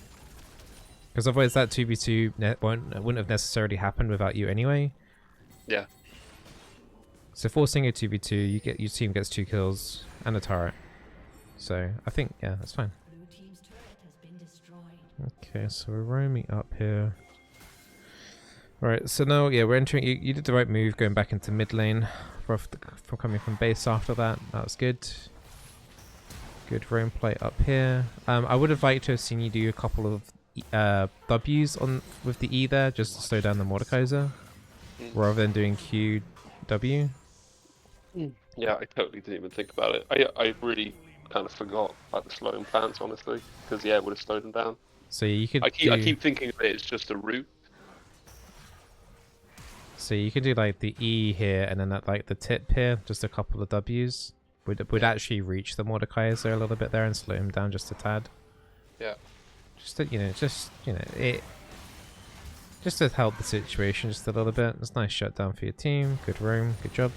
Because otherwise that 2v2 wouldn't have necessarily happened without you anyway. Yeah. So forcing a 2v2, your team gets 2 kills and a turret. So I think, yeah, that's fine. Okay, so we're roaming up here. Right, so now, yeah, we're entering. You did the right move going back into mid lane from coming from base after that. That was good. Good roam play up here. I would have liked to have seen you do a couple of W's with the E there, just to slow down the Mordekaiser, rather than doing QW. Yeah, I totally didn't even think about it. I really kind of forgot about the slowing plants, honestly, because yeah, it would have slowed them down. So you could. I keep thinking that it's just a route. So you could do like the E here, and then that like the tip here, just a couple of W's. Would actually reach the Mordekaiser a little bit there and slow him down just a tad. Yeah. Just to help the situation just a little bit. It's a nice shutdown for your team. Good roam. Good job.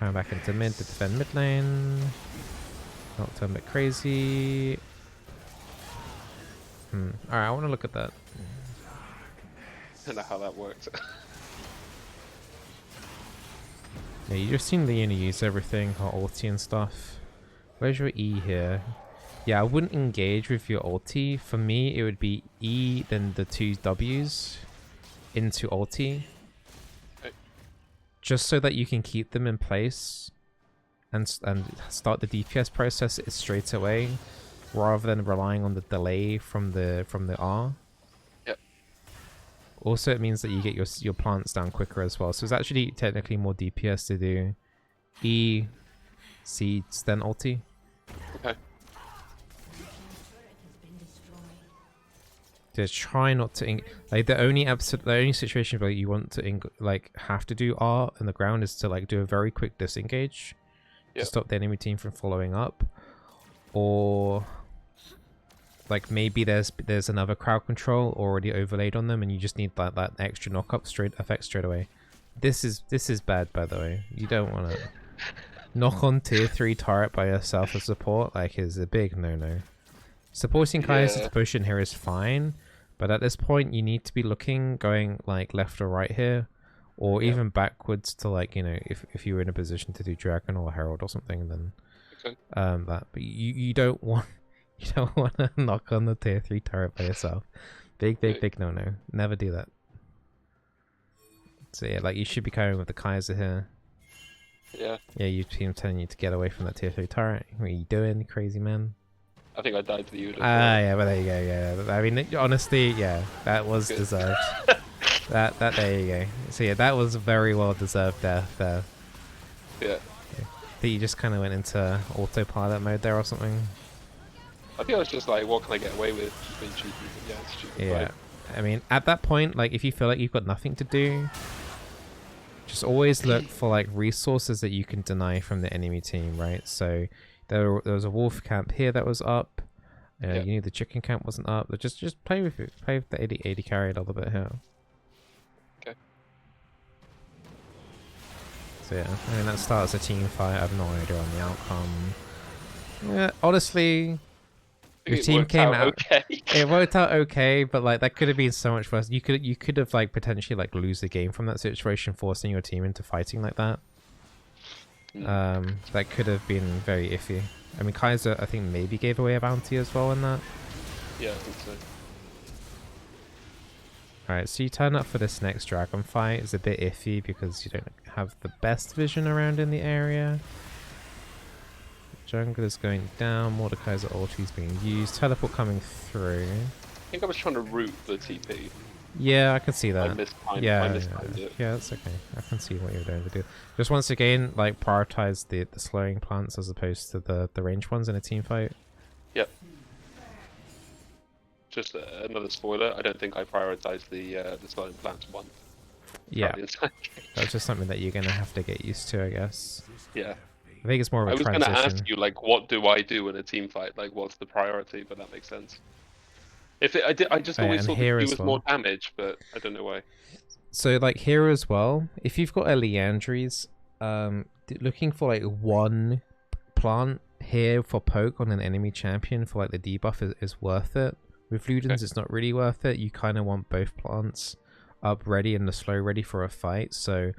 Coming back into mid to defend mid lane. Not turn a bit crazy. Alright, I want to look at that. I don't know how that works. Yeah, you just seen Leona use everything, her ulti and stuff. Where's your E here? Yeah, I wouldn't engage with your ulti. For me, it would be E, then the 2 Ws into ulti. Okay. just so that you can keep them in place and start the DPS process straight away, rather than relying on the delay from the R. Yep. Also, it means that you get your plants down quicker as well. So it's actually technically more DPS to do E, seeds, then ulti. Okay. To try not to like the only situation where you want to like have to do R in the ground is to like do a very quick disengage to stop the enemy team from following up, or like maybe there's another crowd control already overlaid on them and you just need that extra knock up effect straight away. This is bad, by the way. You don't want to knock on tier 3 turret by yourself as support. Like, is a big no. Supporting Kai'Sa to push in here is fine, but at this point you need to be going like left or right here, or even backwards to, like, you know, if you were in a position to do Dragon or Herald or something, then that. But you don't want to knock on the tier 3 turret by yourself. Big no. Never do that. So yeah, like, you should be carrying with the Kai'Sa here. Yeah. Yeah, your team telling you to get away from that tier 3 turret. What are you doing, crazy man? I think I died to the Uda. Yeah, but there you go. Yeah, I mean, honestly, yeah, that was deserved. that there you go. So yeah, that was very well deserved death there. Yeah. I think you just kind of went into autopilot mode there or something. I think I was just like, what can I get away with? Just being cheeky. But yeah, it's stupid. Yeah. Right? I mean, at that point, like, if you feel like you've got nothing to do, just always look for like resources that you can deny from the enemy team, right? So there was a wolf camp here that was up. You knew the chicken camp wasn't up. But just play with it. Play with the 80 carry a little bit here. Okay. So yeah, I mean, that starts a team fight. I have no idea on the outcome. Yeah, honestly, your team came out okay. It worked out okay, but like that could have been so much worse. You could have like potentially like lose the game from that situation, forcing your team into fighting like that. That could have been very iffy. I mean, Kai'Sa, I think, maybe gave away a bounty as well in that. Yeah, I think so. Alright, so you turn up for this next dragon fight. It's a bit iffy because you don't have the best vision around in the area. Jungler's going down, Mordekai's ulti's being used, teleport coming through. I think I was trying to route the TP. Yeah, I can see that. I mistimed it. Yeah, that's okay. I can see what you're doing to do. Just once again, like, prioritize the slowing plants as opposed to the ranged ones in a team fight. Yep. Just another spoiler. I don't think I prioritized the slowing plants one. Yeah, that's just something that you're gonna have to get used to, I guess. Yeah. I think it's more of a transition. I was gonna ask you, like, what do I do in a team fight? Like, what's the priority? But that makes sense. I just always thought it was more damage, but I don't know why. So, like, here as well, if you've got a Liandry's, looking for like one plant here for poke on an enemy champion for like the debuff is worth it. With Ludens, it's not really worth it. You kind of want both plants up ready and the slow ready for a fight. So,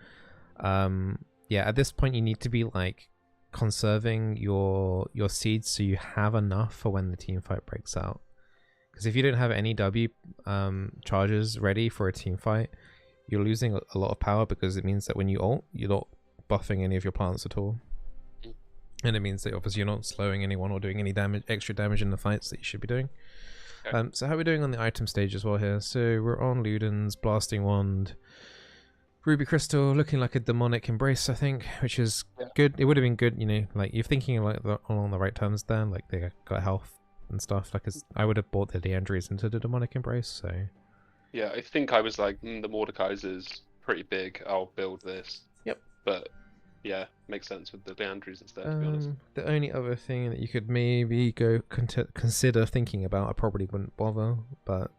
yeah, at this point you need to be like conserving your seeds so you have enough for when the team fight breaks out. Because if you don't have any W charges ready for a team fight, you're losing a lot of power, because it means that when you ult, you're not buffing any of your plants at all. And it means that obviously you're not slowing anyone or doing any extra damage in the fights that you should be doing. Okay. So how are we doing on the item stage as well here? So we're on Luden's, Blasting Wand, Ruby Crystal, looking like a Demonic Embrace, I think, which is good. It would have been good, you know, like, you're thinking like along the right terms there, like they got health and stuff. Like, I would have bought the Leandries into the Demonic Embrace, so... Yeah, I think I was like, the Mordekai's is pretty big, I'll build this. Yep. But, yeah, makes sense with the Leandries instead, to be honest. The only other thing that you could maybe consider thinking about, I probably wouldn't bother, but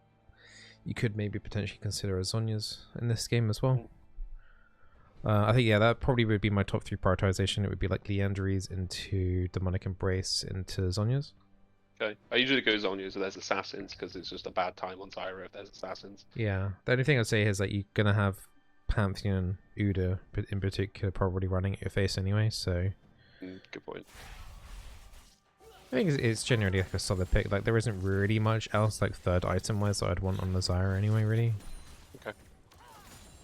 you could maybe potentially consider Zhonya's in this game as well. I think, yeah, that probably would be my top 3 prioritization. It would be like Leandries into Demonic Embrace into Zhonya's. Okay. I usually go Zhonya's if there's assassins, because it's just a bad time on Zyra if there's assassins. Yeah, the only thing I'd say is that you're going to have Pantheon, Uda in particular, probably running at your face anyway, so... good point. I think it's generally like a solid pick. Like, there isn't really much else, like, third item-wise that I'd want on the Zyra anyway, really. Okay.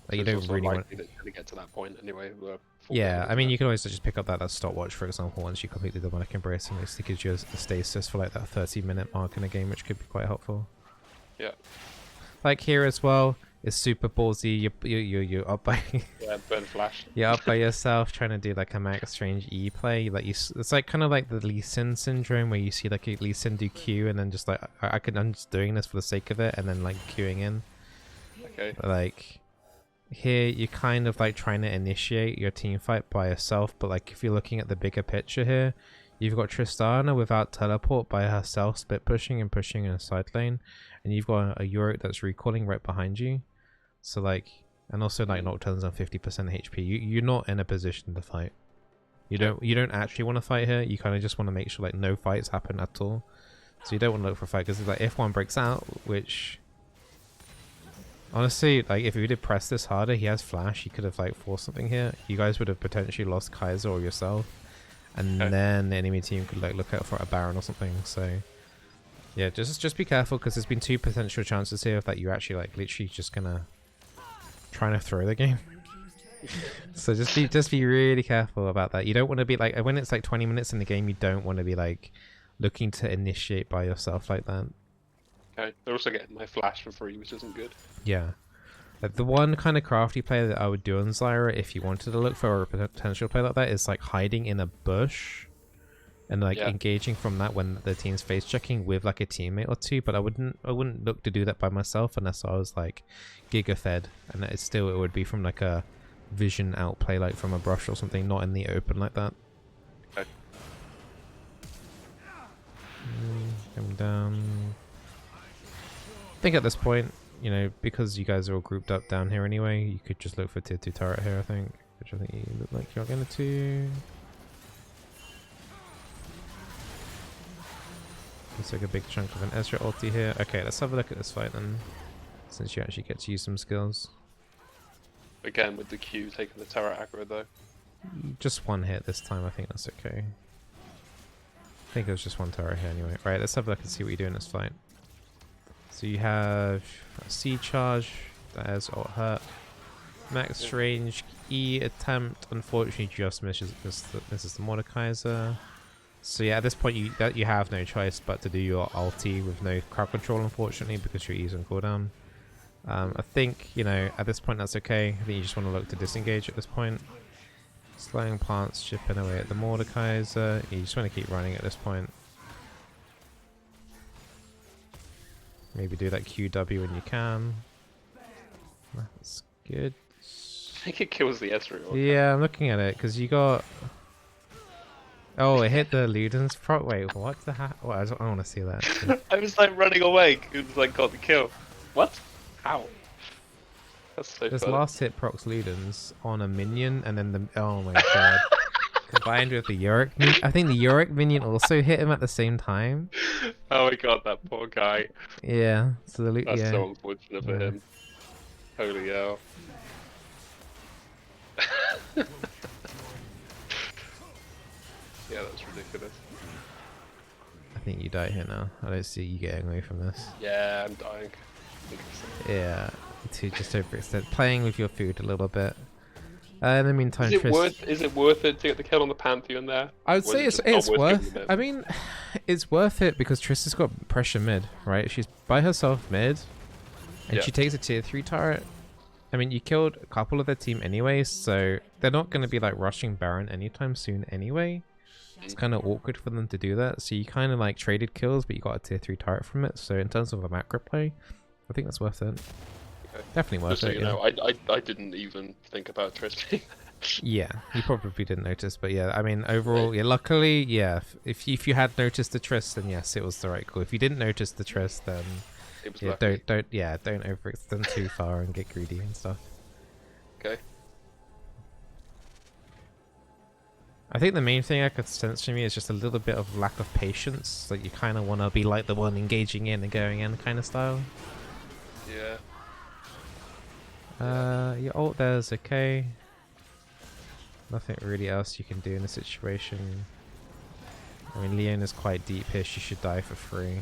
Like, So you it's don't also really want. likely that it's going to get to that point anyway. Where full Yeah, damage I mean, is you can always just pick up that stopwatch, for example, once you complete the demonic embrace, and it gives you a stasis for like that 30-minute mark in a game, which could be quite helpful. Yeah. Like here as well, it's super ballsy. You're up by Yeah, burn flash. you're up by yourself trying to do like a max range E play. Like it's like kind of like the Lee Sin syndrome where you see like a Lee Sin do Q and then just like I'm just doing this for the sake of it and then like queuing in. Okay. But, like here you're kind of like trying to initiate your team fight by yourself, but like if you're looking at the bigger picture here, you've got Tristana without teleport by herself split pushing and pushing in a side lane, and you've got a Yorick that's recalling right behind you. So like, and also like Nocturne's on 50% HP. You're not in a position to fight. You don't actually want to fight here. You kind of just want to make sure like no fights happen at all. So you don't want to look for a fight because like if one breaks out, which honestly, like if you did press this harder, he has flash. He could have like forced something here. You guys would have potentially lost Kaiser or yourself, and then the enemy team could like look out for a Baron or something. So yeah, just be careful because there's been 2 potential chances here that you're actually like literally just gonna trying to throw the game. So just be really careful about that. You don't want to be like when it's like 20 minutes in the game, you don't want to be like looking to initiate by yourself like that. Okay. They're also getting my flash for free, which isn't good. Yeah. Like the one kind of crafty play that I would do on Zyra if you wanted to look for a potential play like that is like hiding in a bush and like engaging from that when the team's face checking with like a teammate or two, but I wouldn't look to do that by myself unless I was like giga fed, and it would be from like a vision outplay, like from a brush or something, not in the open like that. Okay. Coming down. I think at this point, you know, because you guys are all grouped up down here anyway, you could just look for tier 2 turret here, I think, which I think you look like you're going to. Looks like a big chunk of an Ezra ulti here. Okay, let's have a look at this fight then, since you actually get to use some skills. Again, with the Q taking the turret aggro though. Just one hit this time, I think that's okay. I think it was just one turret here anyway. Right, let's have a look and see what you do in this fight. So you have a C charge, that has ult hurt. Max range, E attempt, unfortunately just misses the Mordekaiser. So yeah, at this point you have no choice but to do your ulti with no crowd control, unfortunately, because your E's on cooldown. I think, you know, at this point that's okay. I think you just want to look to disengage at this point. Slowing plants, chipping away at the Mordekaiser. You just want to keep running at this point. Maybe do that QW when you can. That's good. I think it kills the Ezreal. Yeah, I'm looking at it because you got. Oh, it hit the Luden's pro. Wait, what the heck? Oh, I want to see that. I was like running away. It was like got the kill. What? How? That's so This funny. last hit procs Luden's on a minion, and then the oh my god, combined with the Yorick. I think the Yorick minion also hit him at the same time. Oh my god, that poor guy. Yeah, so the That's yeah. so unfortunate for him. Holy hell. Yeah, that's ridiculous. I think you die here now. I don't see you getting away from this. Yeah, I'm dying. Yeah, to just overextend, playing with your food a little bit. In the meantime, is it worth it to get the kill on the Pantheon there? I would Or say is it it's just not worth. giving I mean, it's worth it because Triss has got pressure mid, right? She's by herself mid, and she takes a tier 3 turret. I mean, you killed a couple of their team anyway, so they're not going to be like rushing Baron anytime soon anyway. It's kind of awkward for them to do that, so you kind of like traded kills, but you got a tier 3 turret from it. So in terms of a macro play, I think that's worth it. Okay. Definitely worth Just so it. you know, I didn't even think about Triss being Yeah, you probably didn't notice, but yeah, I mean, overall, yeah, luckily, yeah, if you had noticed the Triss, then yes, it was the right call. If you didn't notice the Triss, then yeah, don't overextend too far and get greedy and stuff. Okay. I think the main thing I could sense from you is just a little bit of lack of patience. Like you kind of want to be like the one engaging in and going in kind of style. Yeah. Your ult there's okay. Nothing really else you can do in the situation. I mean, Leona's quite deep here. She should die for free.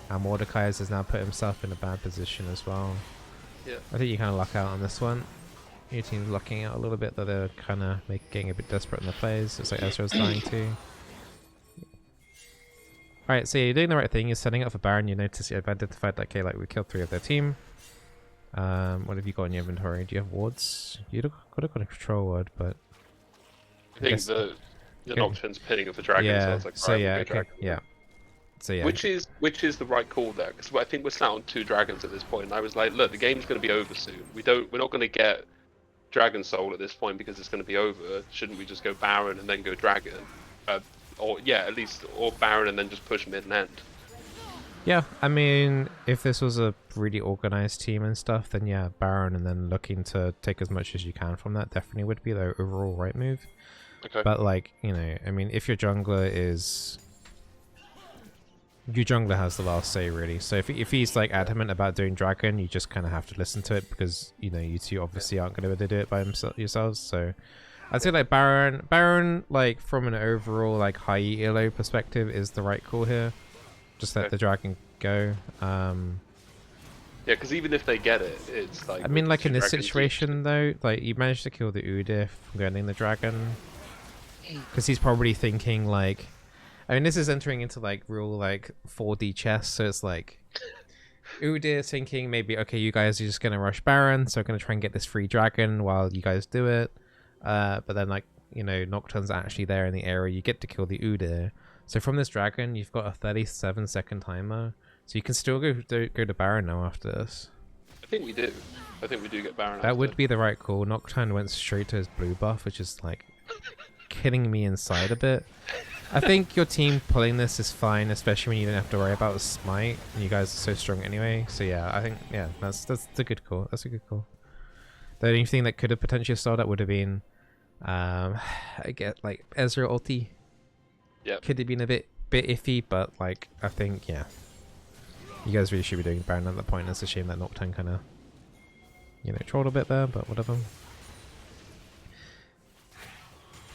And Mordekaiser has now put himself in a bad position as well. Yeah. I think you kind of luck out on this one. Your team's lucking out a little bit that they're kind of getting a bit desperate in their plays. It's like Ezra's dying too. Alright, so you're doing the right thing. You're setting up for Baron. You notice you've identified that, okay, like we killed 3 of their team. What have you got in your inventory? Do you have wards? You could have got a control ward, but... I think the Nocturne's pinning of the dragon, so I was like, so yeah, okay. dragon. Yeah. So yeah. Which is the right call there, because I think we're sat on 2 dragons at this point. And I was like, look, the game's going to be over soon. We're not going to get Dragon Soul at this point because it's going to be over. Shouldn't we just go Baron and then go Dragon? Or Baron and then just push mid and end. Yeah, I mean, if this was a really organized team and stuff, then yeah, Baron and then looking to take as much as you can from that definitely would be the overall right move. Okay. But like, you know, I mean, if your jungler is... Your jungler has the last say, really. So if he's like adamant about doing Dragon, you just kind of have to listen to it because, you know, you two obviously aren't going to be able to do it by yourselves. So I'd say like Baron, like from an overall like high elo perspective is the right call here. Just let the Dragon go. Yeah, because even if they get it, it's like... I mean, like in this situation though, like you managed to kill the Udif from getting the Dragon. Because he's probably thinking like... I mean, this is entering into like real like 4D chess, so it's like Udyr thinking maybe, okay, you guys are just gonna rush Baron, so I'm gonna try and get this free dragon while you guys do it. But then like, you know, Nocturne's actually there in the area, you get to kill the Udyr. So from this dragon, you've got a 37-second timer, so you can still go to Baron now after this. I think we do. I think we do get Baron. That would be the right call. Nocturne went straight to his blue buff, which is like killing me inside a bit. I think your team pulling this is fine, especially when you don't have to worry about a smite. And you guys are so strong anyway. So yeah, I think that's a good call. That's a good call. The only thing that could have potentially stalled that would have been, I get like Ezra ulti. Yeah. Could have been a bit iffy, but like I think you guys really should be doing Baron at that point. It's a shame that Nocturne kind of, trolled a bit there, but whatever.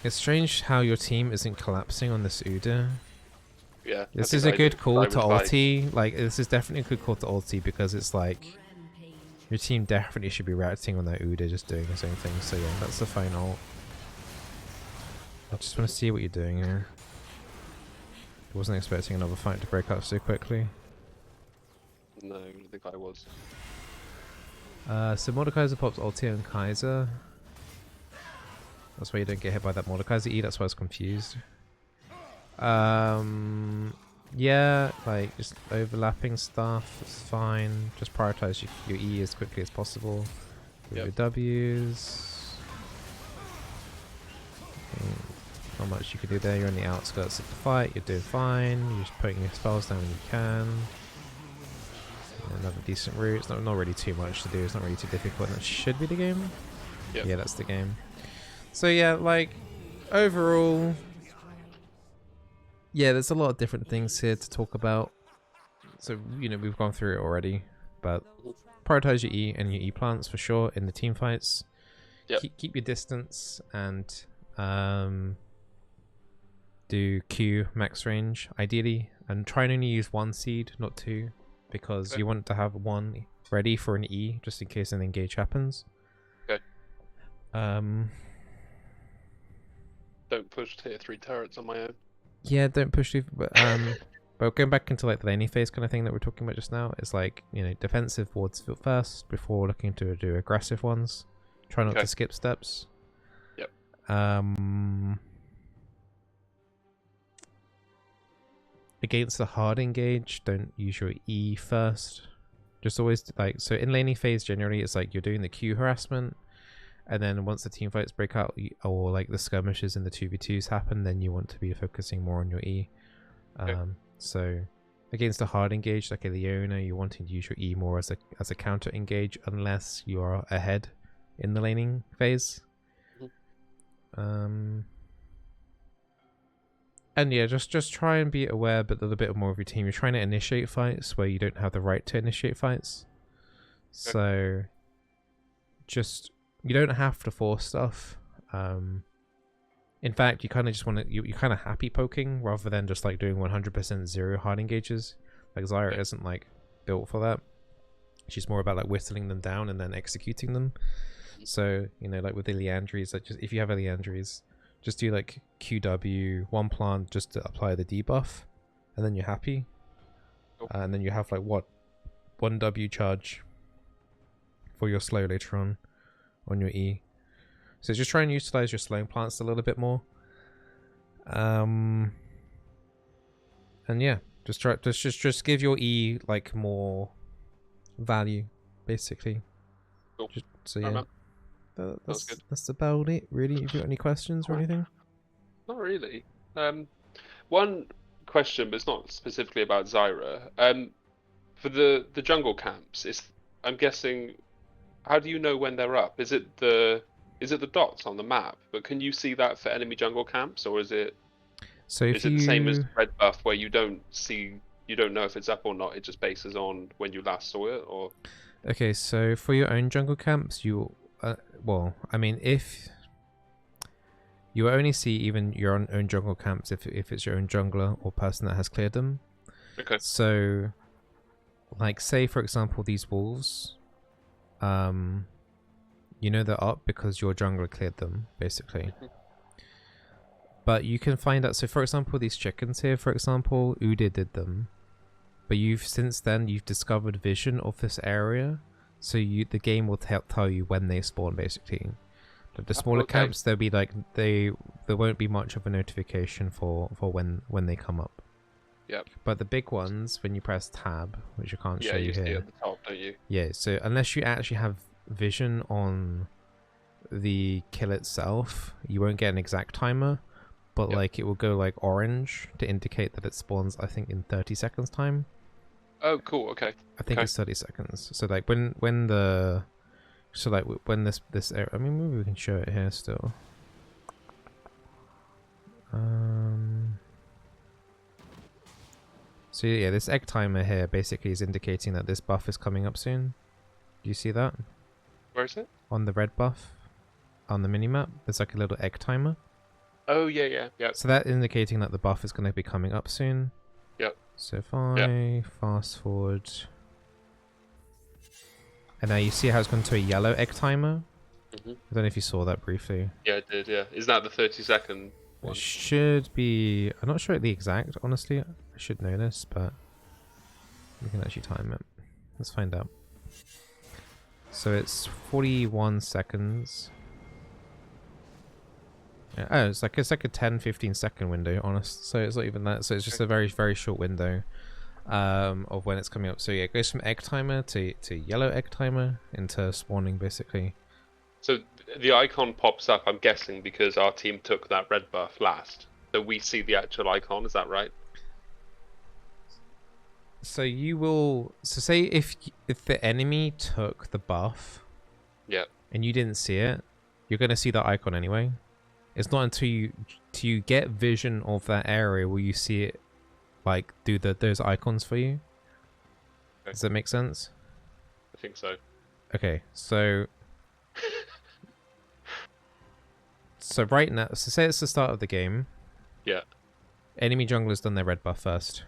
It's strange how your team isn't collapsing on this Udyr. Yeah. This is a good call to ulti. Like, this is definitely a good call to ulti because it's like your team definitely should be reacting on that Udyr just doing his own thing. So yeah, that's the fine ult. I just want to see what you're doing here. I wasn't expecting another fight to break up so quickly. No, I don't think I was. So Mordekaiser pops ulti on Kaiser. That's why you don't get hit by that Mordekaiser E, that's why I was confused. Yeah, like just overlapping stuff, it's fine. Just prioritize your E as quickly as possible. With your W's. Not much you can do there, you're on the outskirts of the fight, you're doing fine. You're just putting your spells down when you can. Another decent route, it's not really too much to do, it's not really too difficult, and that should be the game. Yep. Yeah, that's the game. So yeah, like, overall, yeah, there's a lot of different things here to talk about. So, we've gone through it already, but prioritize your E and your E plants for sure in the team fights. Yep. Keep your distance and do Q max range, ideally, and try and only use 1 seed, not 2, because you want to have 1 ready for an E, just in case an engage happens. Okay. Don't push tier 3 turrets on my own. Yeah, don't push too. But going back into like the laning phase kind of thing that we're talking about just now, it's like defensive wards first before looking to do aggressive ones. Try not to skip steps. Yep. Against the hard engage, don't use your E first. Just always so in laning phase generally it's like you're doing the Q harassment. And then once the team fights break out, or like the skirmishes and the 2v2s happen, then you want to be focusing more on your E. So against a hard engage like a Leona, you're wanting to use your E more as a counter engage, unless you are ahead in the laning phase. And yeah, just try and be aware, but a little bit more of your team. You're trying to initiate fights where you don't have the right to initiate fights. So just... You don't have to force stuff. In fact, you kind of just want to... You're kind of happy poking rather than just like doing 100% zero hard engages. Like Zyra isn't like built for that. She's more about like whittling them down and then executing them. So, you know, like with the Leandries, like just if you have a Leandries, just do like QW, one plant just to apply the debuff, and then you're happy. And then you have like what? 1W charge for your slow later on your E. So just try and utilize your slowing plants a little bit more. And yeah, just give your E like more value, basically. Cool. So yeah, that's about it, really. If you got any questions or anything? Not really. One question, but it's not specifically about Zyra. For the jungle camps, I'm guessing. How do you know when they're up? Is it the dots on the map? But can you see that for enemy jungle camps, or is it? So if is it the same as red buff, where you don't know if it's up or not? It just bases on when you last saw it, or? Okay, so for your own jungle camps, you, well, I mean, if you only see even your own jungle camps if it's your own jungler or person that has cleared them. Okay. So, like, say for example, these wolves, you know they're up because your jungler cleared them, basically. But you can find out. So, for example, these chickens here, for example, Udyr did them. But since then you've discovered vision of this area, so the game will tell you when they spawn, basically. Like the smaller camps, there'll be like there won't be much of a notification for when they come up. Yep. But the big ones, when you press tab, which I can't show you here. Yeah, you see at the top, don't you? Yeah. So unless you actually have vision on the kill itself, you won't get an exact timer. But like it will go like orange to indicate that it spawns, I think, in 30 seconds time. Oh, cool. Okay. I think it's 30 seconds. So like when this area, I mean, maybe we can show it here still. So yeah, this egg timer here basically is indicating that this buff is coming up soon. Do you see that? Where is it? On the red buff, on the minimap, there's like a little egg timer. Oh yeah. So that's indicating that the buff is going to be coming up soon. Yep. So if I fast forward, and now you see how it's gone to a yellow egg timer. I don't know if you saw that briefly. Yeah, it did. Yeah, isn't that the 30-second one? It should be. I'm not sure the exact. Honestly, I should know this, but we can actually time it. Let's find out. So it's 41 seconds. Yeah, oh, it's like a 10-15 second window, honest. So it's not even that. So it's just a very, very short window of when it's coming up. So yeah, it goes from egg timer to yellow egg timer into spawning, basically. So the icon pops up, I'm guessing, because our team took that red buff last. So we see the actual icon, is that right? So you will. So say if the enemy took the buff, and you didn't see it, you're gonna see that icon anyway. It's not until you get vision of that area will you see it, like do those icons for you. Okay. Does that make sense? I think so. Okay, so so right now, so say it's the start of the game. Yeah. Enemy jungler's done their red buff first.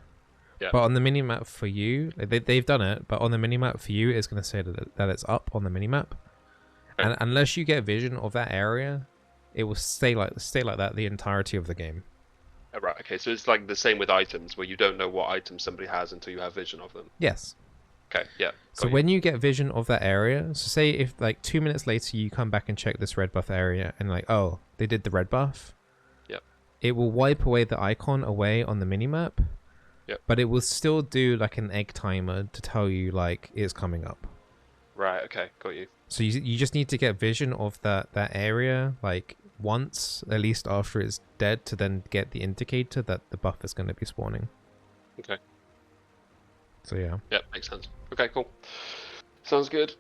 Yeah. But on the minimap for you, they've done it, but on the minimap for you, it's going to say that it's up on the minimap. Okay. And unless you get vision of that area, it will stay like that the entirety of the game. Oh, right, okay, so it's like the same with items, where you don't know what items somebody has until you have vision of them. Yes. Okay, yeah. So when you get vision of that area, so say if like 2 minutes later you come back and check this red buff area and like, oh, they did the red buff. Yep. It will wipe away the icon away on the minimap. Yep. But it will still do like an egg timer to tell you like it's coming up. Right, okay, got you. So you just need to get vision of that area like once, at least after it's dead, to then get the indicator that the buff is going to be spawning. Okay. So yeah. Yeah, makes sense. Okay, cool. Sounds good.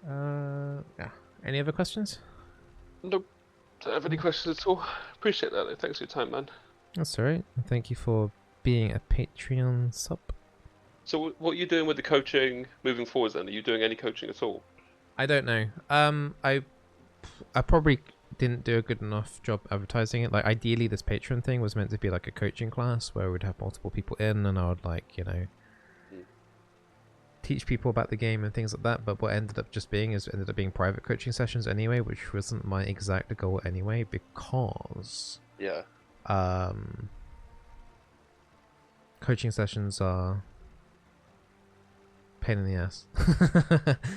Yeah. Any other questions? Nope. Don't have any questions at all. Appreciate that though. Thanks for your time, man. That's alright. Thank you for being a Patreon sub. So what are you doing with the coaching moving forward then? Are you doing any coaching at all? I don't know. I probably didn't do a good enough job advertising it. Like ideally this Patreon thing was meant to be like a coaching class where we'd have multiple people in and I would like, you know, teach people about the game and things like that. But what ended up being private coaching sessions anyway, which wasn't my exact goal anyway, because coaching sessions are pain in the ass.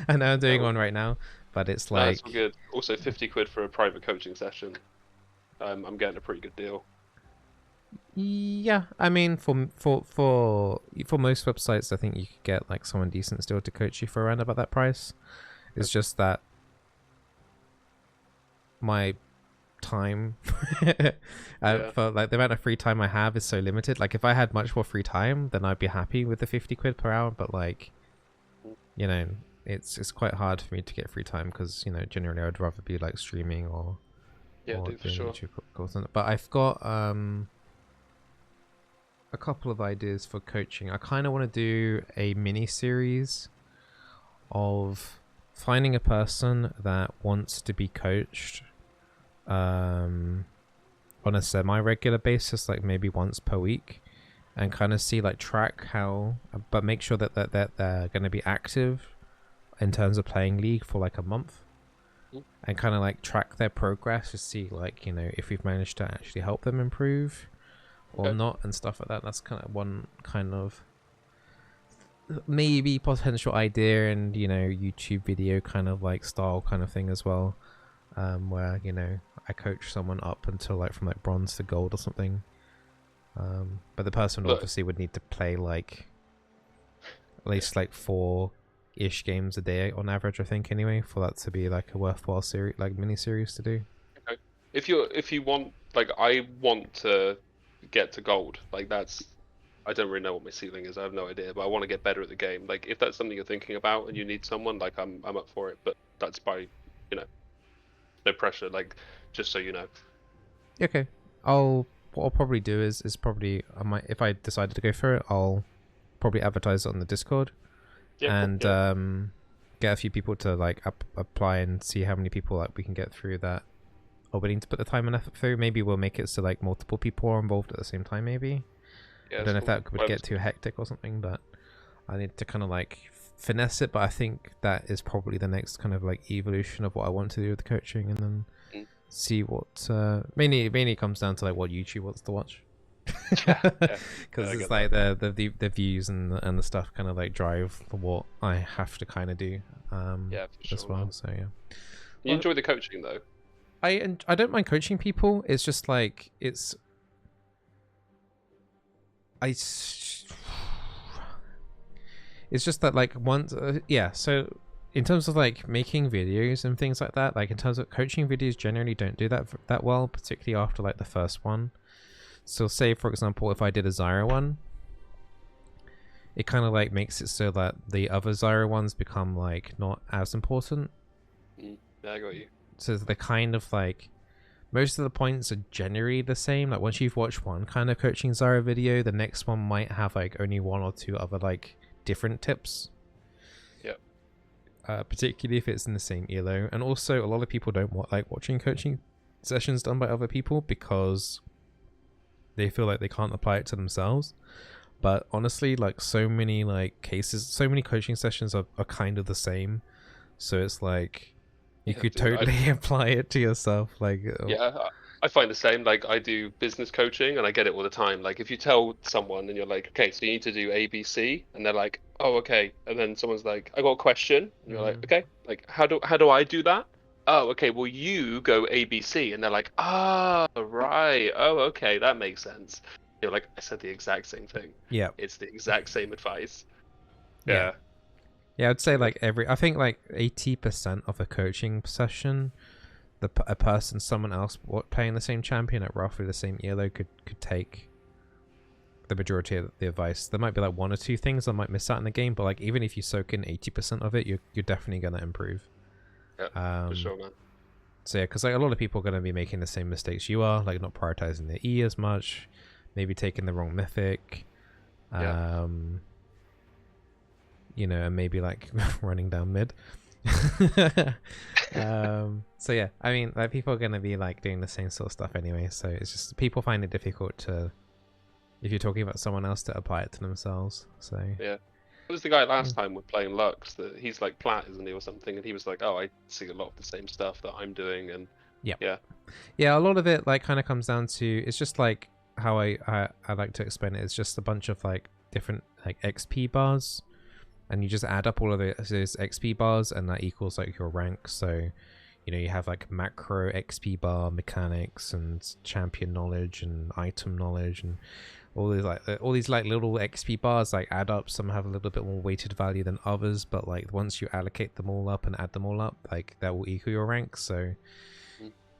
I know I'm doing one right now, but it's like... That's all good. Also, 50 quid for a private coaching session. I'm getting a pretty good deal. Yeah, I mean, for most websites, I think you could get like someone decent still to coach you for around about that price. It's just that my time for like the amount of free time I have is so limited. Like if I had much more free time, then I'd be happy with the 50 quid per hour. But like, you know, it's quite hard for me to get free time because, you know, generally I'd rather be like streaming or for sure. YouTube content. But I've got a couple of ideas for coaching. I kind of want to do a mini series of finding a person that wants to be coached on a semi-regular basis, like maybe once per week, and kind of see like track how, but make sure that they're going to be active in terms of playing League for like a month, and kind of like track their progress to see like, you know, if we've managed to actually help them improve or not and stuff like that. That's kind of one kind of maybe potential idea, and you know, YouTube video kind of like style kind of thing as well, where, you know, I coach someone up until like from like bronze to gold or something, but the person obviously would need to play like at least like 4-ish games a day on average, I think, anyway, for that to be like a worthwhile series, like mini series to do. Okay. If you want, like, I want to get to gold, like that's, I don't really know what my ceiling is, I have no idea, but I want to get better at the game. Like if that's something you're thinking about and you need someone, like I'm up for it, but that's by, you know, no pressure, like just so you know. Okay, what I'll probably do is probably, I might, if I decided to go for it, I'll probably advertise it on the Discord, and get a few people to like apply and see how many people like we can get through that are willing to put the time and effort through. Maybe we'll make it so like multiple people are involved at the same time, maybe. I don't know if that would get too hectic or something, but I need to kind of like finesse it. But I think that is probably the next kind of like evolution of what I want to do with the coaching, and then see what mainly comes down to like what YouTube wants to watch, because it's like the views and the stuff kind of like drive what I have to kind of do for sure, as well, man. So yeah, you enjoy the coaching though? I don't mind coaching people. It's just like it's just that like once so in terms of like making videos and things like that, like in terms of coaching videos generally don't do that well, particularly after like the first one. So say for example, if I did a Zyra one, it kind of like makes it so that the other Zyra ones become like not as important. Yeah, I got you. So they're kind of like, most of the points are generally the same. Like once you've watched one kind of coaching Zyra video, the next one might have like only 1 or 2 other like different tips. Yep. Particularly if it's in the same elo. And also a lot of people don't like watching coaching sessions done by other people because they feel like they can't apply it to themselves. But honestly, like so many like cases, so many coaching sessions are kind of the same. So it's like, you could totally apply it to yourself. Like, I find the same. Like I do business coaching and I get it all the time. Like if you tell someone and you're like, okay, so you need to do A, B, C, and they're like, oh, okay. And then someone's like, I got a question. And you're like, okay, like how do I do that? Oh, okay, well you go A, B, C, and they're like, ah, right. Oh, okay, that makes sense. You're like, I said the exact same thing. Yeah. It's the exact same advice. Yeah. Yeah, I'd say like I think like 80% of a coaching session, a person, someone else playing the same champion at roughly the same elo could take the majority of the advice. There might be like 1 or 2 things that might miss out in the game, but like even if you soak in 80% of it, you're definitely gonna improve. Yeah, for sure, man. So yeah, because like a lot of people are gonna be making the same mistakes you are, like not prioritizing the E as much, maybe taking the wrong mythic. You know, and maybe like running down mid. So yeah, I mean, like people are gonna be like doing the same sort of stuff anyway. So it's just people find it difficult to, if you're talking about someone else, to apply it to themselves. So yeah, was the guy last time we're playing Lux that he's like plat, isn't he, or something? And he was like, "Oh, I see a lot of the same stuff that I'm doing," and yeah, a lot of it like kind of comes down to it's just like how I like to explain it. It's just a bunch of like different like XP bars, and you just add up all of those XP bars, and that equals like your rank. So you know, you have like macro XP bar mechanics and champion knowledge and item knowledge and all these like little XP bars like add up. Some have a little bit more weighted value than others, but like once you allocate them all up and add them all up, like that will equal your rank. So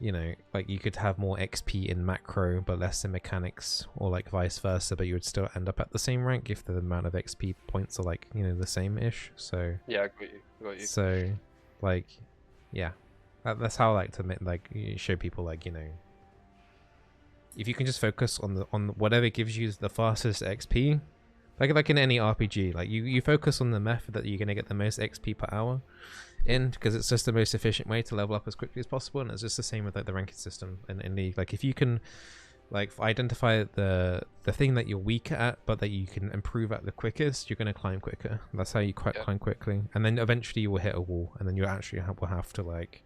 you know, like you could have more XP in macro but less in mechanics, or like vice versa, but you would still end up at the same rank if the amount of XP points are like, you know, the same ish. So yeah, I got you. So like yeah, that's how I like to like show people, like, you know, if you can just focus on whatever gives you the fastest XP, like in any RPG, like you focus on the method that you're gonna get the most XP per hour in, because it's just the most efficient way to level up as quickly as possible. And it's just the same with like the ranking system in League. Like if you can like identify the thing that you're weak at but that you can improve at the quickest, you're going to climb quicker. That's how you climb quickly, and then eventually you will hit a wall, and then you actually will have to like,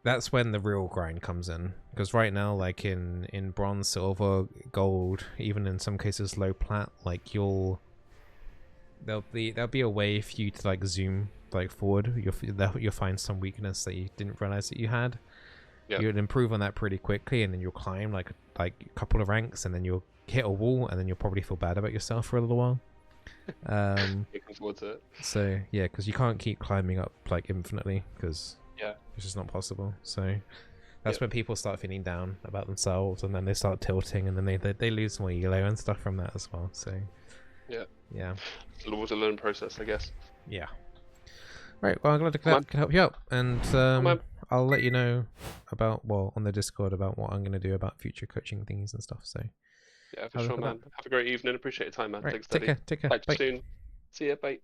that's when the real grind comes in. Because right now, like in bronze, silver, gold, even in some cases low plat, like there'll be a way for you to like zoom like forward. You'll find some weakness that you didn't realize that you had. You'll improve on that pretty quickly, and then you'll climb like a couple of ranks, and then you'll hit a wall, and then you'll probably feel bad about yourself for a little while. Looking forward to it. So yeah, because you can't keep climbing up like infinitely, because yeah, it's just not possible. So that's when people start feeling down about themselves, and then they start tilting, and then they lose more elo and stuff from that as well. So yeah, it's a learning process, I guess. Yeah. Right, well, I'm glad I could help you out, and I'll let you know about, well, on the Discord, about what I'm going to do about future coaching things and stuff. So yeah, for sure, man. Have a great evening. Appreciate your time, man. Right, Thanks, take care. Catch you soon. See ya. Bye.